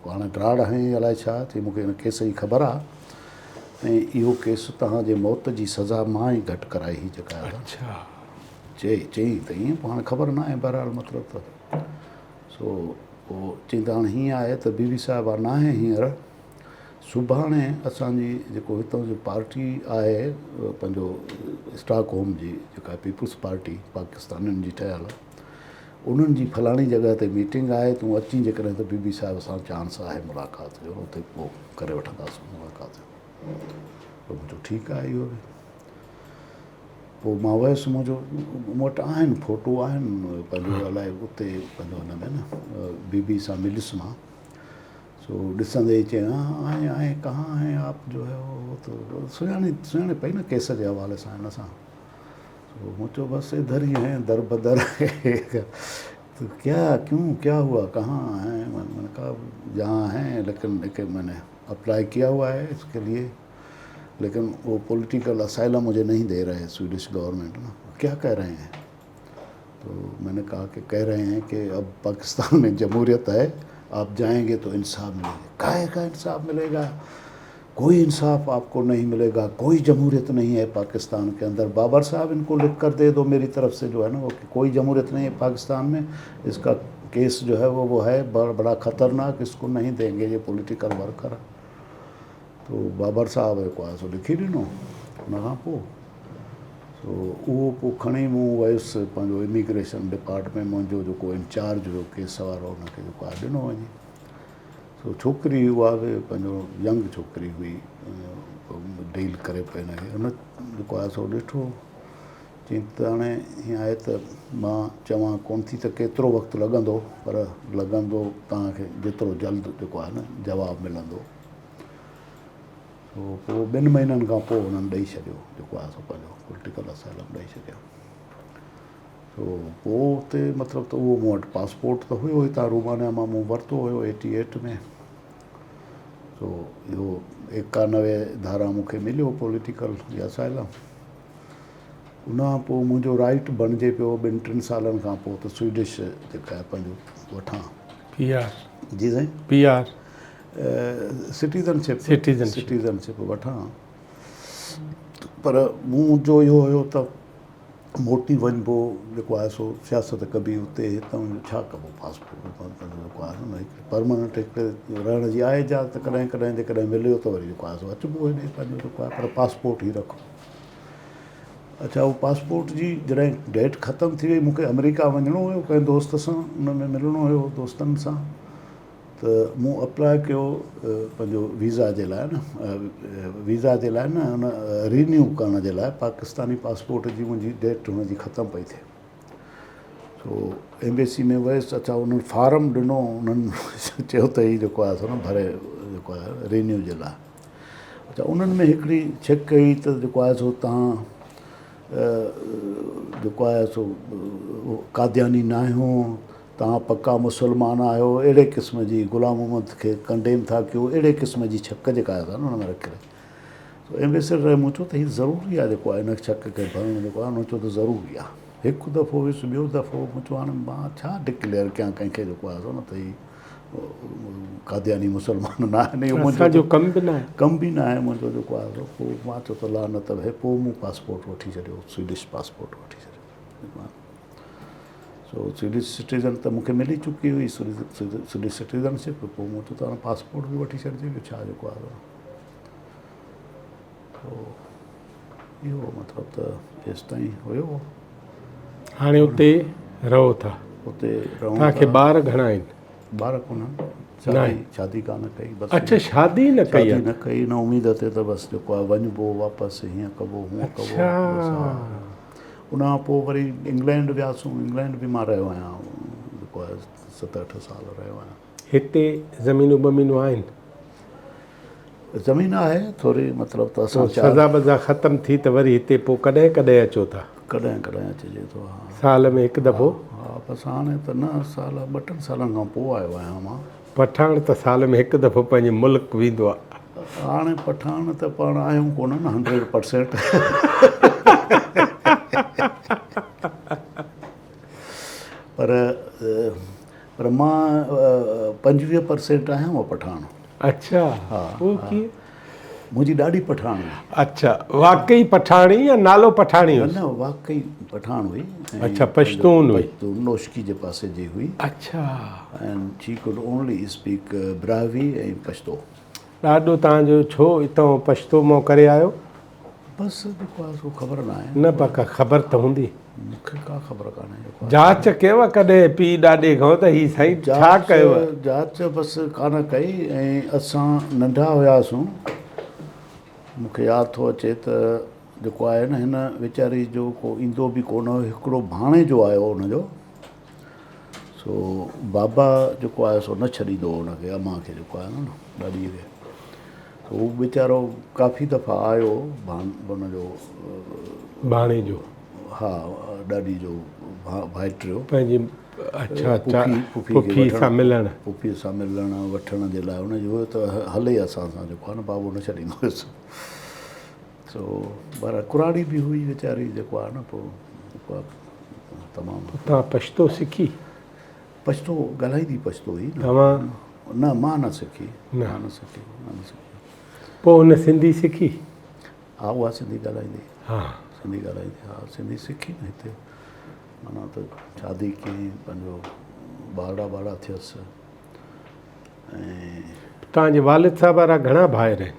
S2: हाणे ग्राड़ हईं अलाए छा, चई मूंखे हिन केस जी ख़बर आहे, ऐं इहो केस तव्हांजे मौत जी सज़ा मां ई घटि कराई हुई जेका आहे।
S1: अच्छा,
S2: चई त ईअं, पोइ हाणे ख़बर न आहे बहरहाल मतिलबु त। सो पोइ चई त हाणे हीअं आहे त बीबी साहिबा न आहे हींअर, सुभाणे असांजी जेको हितां जी पार्टी आहे पंहिंजो स्टॉकहोम जी, जेका पीपुल्स पार्टी पाकिस्तानियुनि जी ठहियल, उन्हनि जी फलाणी जॻह ते मीटिंग आहे, तूं अची जेकॾहिं त बीबी साहिब सां चांस आहे मुलाक़ात जो, उते पोइ करे वठंदासीं मुलाक़ात। पोइ मुंहिंजो ठीकु आहे इहो बि। पोइ मां वियुसि, मुंहिंजो मूं वटि आहिनि फ़ोटो आहिनि पंहिंजो, अलाए उते पंहिंजो हिन में न बीबी सां मिलियुसि मां। सो ॾिसंदे ई चई हाँ आए कहाँ हैं आप जो है वो, तो सुञाणे पई न केस जे हवाले सां हिन सां। तो मूं चयो बसि इधर ही हैं दर बदर तो क्या हुआ, कहाँ हैं? मैंने कहा जहाँ हैं, लेकिन मैंने अप्लाई किया हुआ है इसके लिए, लेकिन वो पॉलिटिकल असाइलम मुझे नहीं दे रहे हैं स्वीडिश गवर्नमेंट ना। क्या कह रहे हैं? तो मैंने कहा कि कह रहे हैं कि अब पाकिस्तान में जमहूरियत है, आप जाएंगे तो इंसाफ मिलेगा। काहे का इंसाफ मिलेगा? कोई इंसाफ आपको नहीं मिलेगा, कोई जमहूरियत नहीं है पाकिस्तान के अंदर। बाबर साहब इनको लिख कर दे दो मेरी तरफ से जो है ना, वो कोई जमहूरियत नहीं है पाकिस्तान में, इसका केस जो है वो है बड़ा ख़तरनाक, इसको नहीं देंगे ये पॉलिटिकल वर्कर। तो बाबर साहब जेको आहे सो लिखी ॾिनो। हुन खां पोइ सो उहो पोइ खणी मूं वियुसि पंहिंजो इमिग्रेशन डिपार्टमेंट, मुंहिंजो जेको इंचार्ज हुयो केस वारो, हुनखे जेको आहे ॾिनो वञी। सो छोकिरी उहा बि पंहिंजो यंग छोकिरी हुई, डील करे पई हिनखे, हुन जेको आहे सो ॾिठो, चई त हाणे हीअं आहे त मां चवां कोन थी त केतिरो वक़्तु लॻंदो, पर लॻंदो तव्हांखे जेतिरो जल्द जेको आहे न जवाबु मिलंदो। पोइ 2 महीननि खां पोइ हुननि ॾेई छॾियो जेको आहे सो पंहिंजो पॉलिटिकल असाइलम ॾेई छॾियो। सो पोइ उते मतिलबु त उहो मूं वटि पासपोर्ट त हुयो हितां रोमानिया मां मूं वरितो हुयो 88 में। सो इहो 91 धारा मूंखे मिलियो पॉलिटिकल असाइलम। उन खां पोइ मुंहिंजो राइट बणिजे पियो 2-3 सालनि खां पोइ त स्वीडिश जेका आहे पंहिंजो वठां
S1: PR,
S2: जी साईं,
S1: PR
S2: सिटीज़नशिप वठां। पर मुंहिंजो इहो हुयो त मोटी वञिबो जेको आहे सो सियासत कबी उते हितां छा कबो पासपोर्ट जेको आहे न परमानेंट हिकिड़े रहण जी आहे इजाज़त कॾहिं कॾहिं जेकॾहिं मिलियो त वरी जेको आहे सो अचिबो हेॾे पंहिंजो जेको आहे पर पासपोर्ट ई रखो। अच्छा उहो पासपोर्ट जी जॾहिं डेट ख़तमु थी वई मूंखे अमेरिका वञिणो हुयो कंहिं दोस्त सां उन में मिलणो हुयो दोस्तनि सां त मूं अप्लाई कयो पंहिंजो वीज़ा जे लाइ न वीज़ा जे लाइ न हुन रिन्यू करण जे लाइ पाकिस्तानी पासपोर्ट जी मुंहिंजी डेट हुनजी ख़तमु पई थिए। सो एम्बेसी में वियुसि। अच्छा उन्हनि फारम ॾिनो उन्हनि चयो त हीउ जेको आहे सो न भरे जेको आहे रिन्यू जे लाइ। अच्छा उन्हनि में हिकिड़ी चेक कई त जेको आहे सो तव्हां जेको आहे सो कादियानी न आहियो तव्हां पका मुस्लमान आहियो अहिड़े क़िस्म जी ग़ुलाम मोहम्मद खे कंडेम था कयो अहिड़े क़िस्म जी छक जेका आहे न हुन में रखे सो एम्बेसडर मूं चयो त हीउ ज़रूरी आहे जेको आहे इन छक खे भरणु जेको आहे हुन चयो त ज़रूरी आहे। हिकु दफ़ो वियुसि ॿियो दफ़ो मूं चयो हाणे मां छा डिक्लेयर कयां कंहिंखे जेको आहे सो न त हीउ कादियानी मुस्लमान न आहिनि इहो मुंहिंजो
S1: कम बि न आहे
S2: कम बि न आहे मुंहिंजो जेको आहे सो पोइ मां चयो त ला न त भई पोइ मूं पासपोर्ट वठी छॾियो स्वीडिश पासपोर्ट वठी छॾियो। सो स्वीडिश सिटीज़न त मूंखे मिली चुकी हुई स्वीडिश सिटीज़नशिप पोइ मूं चयो त हाणे पासपोर्ट बि वठी छॾिजे ॿियो छा जेको आहे इहो मतिलबु त हेसि ताईं हुयो।
S1: हाणे उते रहो था
S2: उते रहूं
S1: तव्हांखे ॿार घणा आहिनि?
S2: ॿार कोन्हनि शादी कान कई बसि
S1: अच्छा शादी न कई
S2: शादी न कई न उमेद ते त बसि जेको आहे वञिबो वापसि हीअं कबो हूअं कबो। उन खां पोइ वरी इंग्लैंड वियासीं इंग्लैंड बि मां रहियो आहियां जेको आहे 7-8 साल रहियो आहियां।
S1: हिते ज़मीनूं ॿमीनूं आहिनि?
S2: ज़मीन आहे थोरी मतिलबु त असां
S1: सज़ा बज़ा ख़तमु थी त वरी हिते पोइ कॾहिं कॾहिं अचो था?
S2: कॾहिं कॾहिं अचिजे थो हा
S1: साल में हिकु दफ़ो?
S2: हा बसि हाणे त न साल 2-3 सालनि खां पोइ आयो आहियां मां।
S1: पठान त साल में हिकु दफ़ो पंहिंजे मुल्क वेंदो आहे।
S2: हाणे पठान त पाण आहियूं कोन न 100%। पर मां 25% आहियां पठान।
S1: अच्छा
S2: हा
S1: उहो कीअं?
S2: मुंहिंजी ॾाढी पठान हुई।
S1: अच्छा वाकई पठाणी या नालो पठाणी?
S2: न वाकई पठान हुई।
S1: अच्छा पश्तून हुई?
S2: पश्तून नोशकी जे पासे जी हुई।
S1: अच्छा
S2: and she could only speak Brahui ऐं पश्तो।
S1: ॾाढो तव्हांजो छो हितां पश्तो मां करे आयो?
S2: बसि जेको आहे सो ख़बर न आहे।
S1: न पका ख़बर त हूंदी।
S2: मूंखे का ख़बर कान्हे।
S1: जांच कयव कॾहिं पीउ ॾाॾे खां त हीउ साईं छा कयव?
S2: जांच बसि कान कई ऐं असां नंढा हुआसीं मूंखे यादि थो अचे त जेको आहे न हिन वीचारी जो को ईंदो बि कोन हुयो हिकिड़ो भाणे जो आयो हुनजो सो बाबा जेको आहे सो न छॾींदो हो हुनखे अम्मा खे जेको आहे न ॾाॾीअ खे त उहो वीचारो काफ़ी दफ़ा आयो हुनजो
S1: भाणे जो
S2: हा ॾाॾी जो भाइटियो
S1: पंहिंजी अच्छा पुफी सां मिलणु
S2: पुफीअ सां मिलणु वठण जे लाइ हुनजो त हले असां सां जेको आहे न बाबो न छॾींदो हुयुसि। सो पर कुराड़ी बि हुई वीचारी जेको आहे न पोइ जेको आहे तमामु।
S1: तव्हां पश्तो सिखी?
S2: पश्तो ॻाल्हाईंदी पश्तो हुई
S1: तव्हां?
S2: न मां न सिखी
S1: न सिखी। पोइ हुन सिंधी सिखी?
S2: हा उहा सिंधी ॻाल्हाईंदी।
S1: हा
S2: सिंधी ॻाल्हाईंदी हा सिंधी सिखी न हिते माना त शादी कई पंहिंजो ॿार थियसि। ऐं
S1: तव्हांजे वालिद साहिब वारा घणा भाइर आहिनि?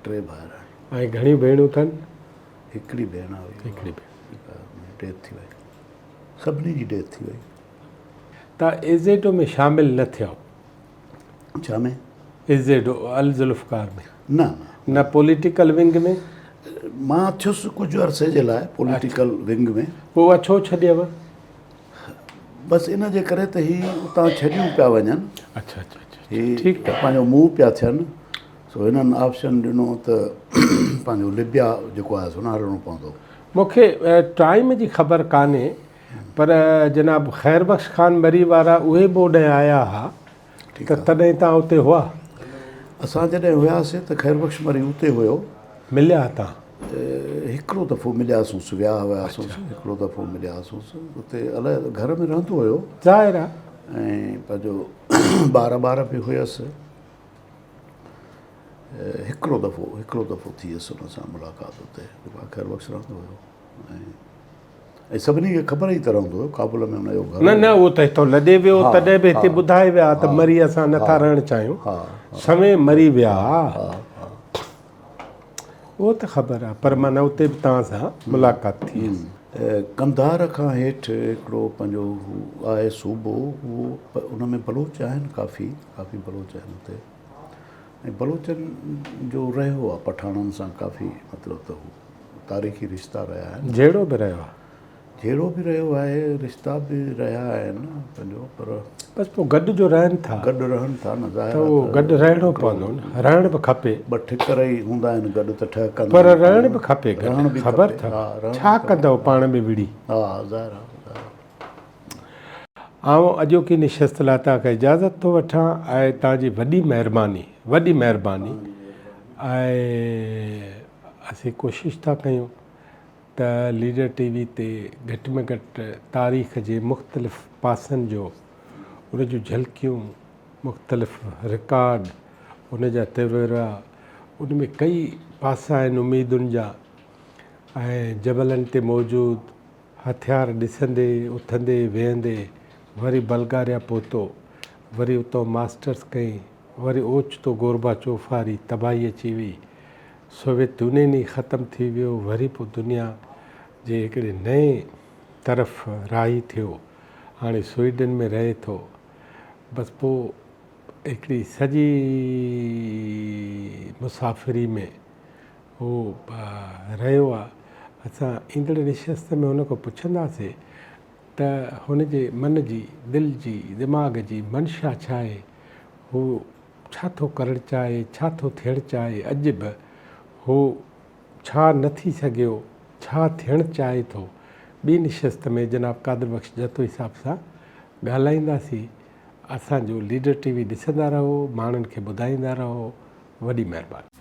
S2: 3 भाइर आहिनि।
S1: ऐं घणी भेणूं अथनि?
S2: हिकिड़ी भेण हुई।
S1: हिकिड़ी भेण
S2: डेथ थी वई सभिनी जी डेथ थी वई।
S1: तव्हां एज़ेडो में शामिलु न थिया?
S2: छा में?
S1: एज़ेडो अल ज़ुल्फ़कार में?
S2: न
S1: न पॉलिटिकल विंग में?
S2: मां थियुसि कुझु अरसे जे लाइ पॉलिटिकल विंग में।
S1: पोइ उहा छो छॾियव?
S2: बसि इन जे करे त हीअ उतां छॾियूं पिया वञनि।
S1: अच्छा अच्छा
S2: हीअ
S1: ठीकु आहे।
S2: पंहिंजो मूव पिया थियनि सो हिननि ऑप्शन ॾिनो त पंहिंजो लिबिया जेको आहे सो न हलिणो पवंदो।
S1: मूंखे टाइम जी ख़बर कान्हे पर जनाब ख़ैर बख़्श ख़ान मरी वारा उहे बि ओॾे आया हुआ त तॾहिं तव्हां उते हुआ?
S2: असां जॾहिं हुआसीं त ख़ैर बख़्श मरी उते हुयो।
S1: मिलिया तव्हां?
S2: हिकिड़ो दफ़ो मिलियासीं विया हुआसीं हिकिड़ो दफ़ो मिलियासीं उते अलाए घर में रहंदो हुयो
S1: ज़ाहिर आहे।
S2: ऐं पंहिंजो ॿार बि हुयसि। हिकिड़ो दफ़ो थी वियसि हुन सां मुलाक़ात उते ख़ैर बख़्श रहंदो हुयो। ऐं ऐं सभिनी खे ख़बर ई त रहंदो हुयो काबुल में हुनजो घरु
S1: न न उहो त हितां लॾे वियो
S2: हा,
S1: तॾहिं बि हिते
S2: हा,
S1: ॿुधाए विया त
S2: हा,
S1: मरी असां नथा
S2: हा,
S1: रहणु चाहियूं
S2: हा
S1: समय मरी विया
S2: हा हा
S1: उहो त ख़बर आहे पर माना उते बि तव्हां सां मुलाक़ात थी
S2: कंधार खां हेठि हिकिड़ो पंहिंजो हू आहे सूबो उहो उन में बलोच आहिनि काफ़ी बलोच आहिनि हुते ऐं बलोचनि जो रहियो आहे पठाणनि सां काफ़ी मतिलबु त हू तारीख़ी रिश्ता रहिया आहिनि
S1: जहिड़ो बि रहियो आहे
S2: जहिड़ो बि रहियो आहे रिश्ता बि रहिया आहिनि पंहिंजो पर
S1: बसि पोइ गॾु जो रहनि था
S2: गॾु रहनि था न
S1: त
S2: ज़ाहिर
S1: उहो
S2: आहे
S1: गॾु रहणो पवंदो न रहणु बि खपे
S2: ॿ ठिकर ई हूंदा आहिनि गॾु त ठहकंदा
S1: पर
S2: आहिनि
S1: रहण
S2: पाण
S1: बि खपे
S2: रहण
S1: गॾु
S2: बि
S1: ख़बर
S2: खपे,
S1: अथव
S2: हा, रहण
S1: छा
S2: बि खपे।
S1: कंदव पाण में विड़ी
S2: हा ज़ाहिर आहे
S1: ऐं अॼोकी निशस्त लाइ तव्हांखे इजाज़त थो वठां ऐं तव्हांजी वॾी महिरबानी ऐं असीं कोशिशि था कयूं त लीडर टीवी ते घटि में घटि तारीख़ जे मुख़्तलिफ़ पासनि जो उन जूं झलकियूं मुख़्तलिफ़ रिकॉर्ड उन जा तिवरा उन में कई पासा आहिनि उमेदुनि जा ऐं जबलनि ते मौजूदु हथियार ॾिसंदे उथंदे वेहंदे वरी बल्गारिया पहुतो वरी उतां मास्टर्स कई वरी ओचितो गोरबाचोफ वारी तबाही अची वई सोवियत यूनियन ई ख़तमु थी वियो वरी पोइ दुनिया जे हिकिड़े नए तरफ़ राही थियो हाणे स्वीडन में रहे थो बसि पोइ हिकिड़ी सॼी मुसाफ़िरी में हू रहियो आहे असां ईंदड़ निशस्त में हुन खां पुछंदासीं त हुनजे मन जी दिलि जी दिमाग़ जी मंशा छा आहे हू छा थो करणु चाहे छा थो थियणु चाहे अॼु बि हू छा न थी सघियो छा थियणु चाहे थो ॿी निशस्त में जनाब कादिर बख़्श जतोई साहब सां ॻाल्हाईंदासीं असांजो लीडर टीवी ॾिसंदा रहो माण्हुनि खे ॿुधाईंदा रहो वॾी महिरबानी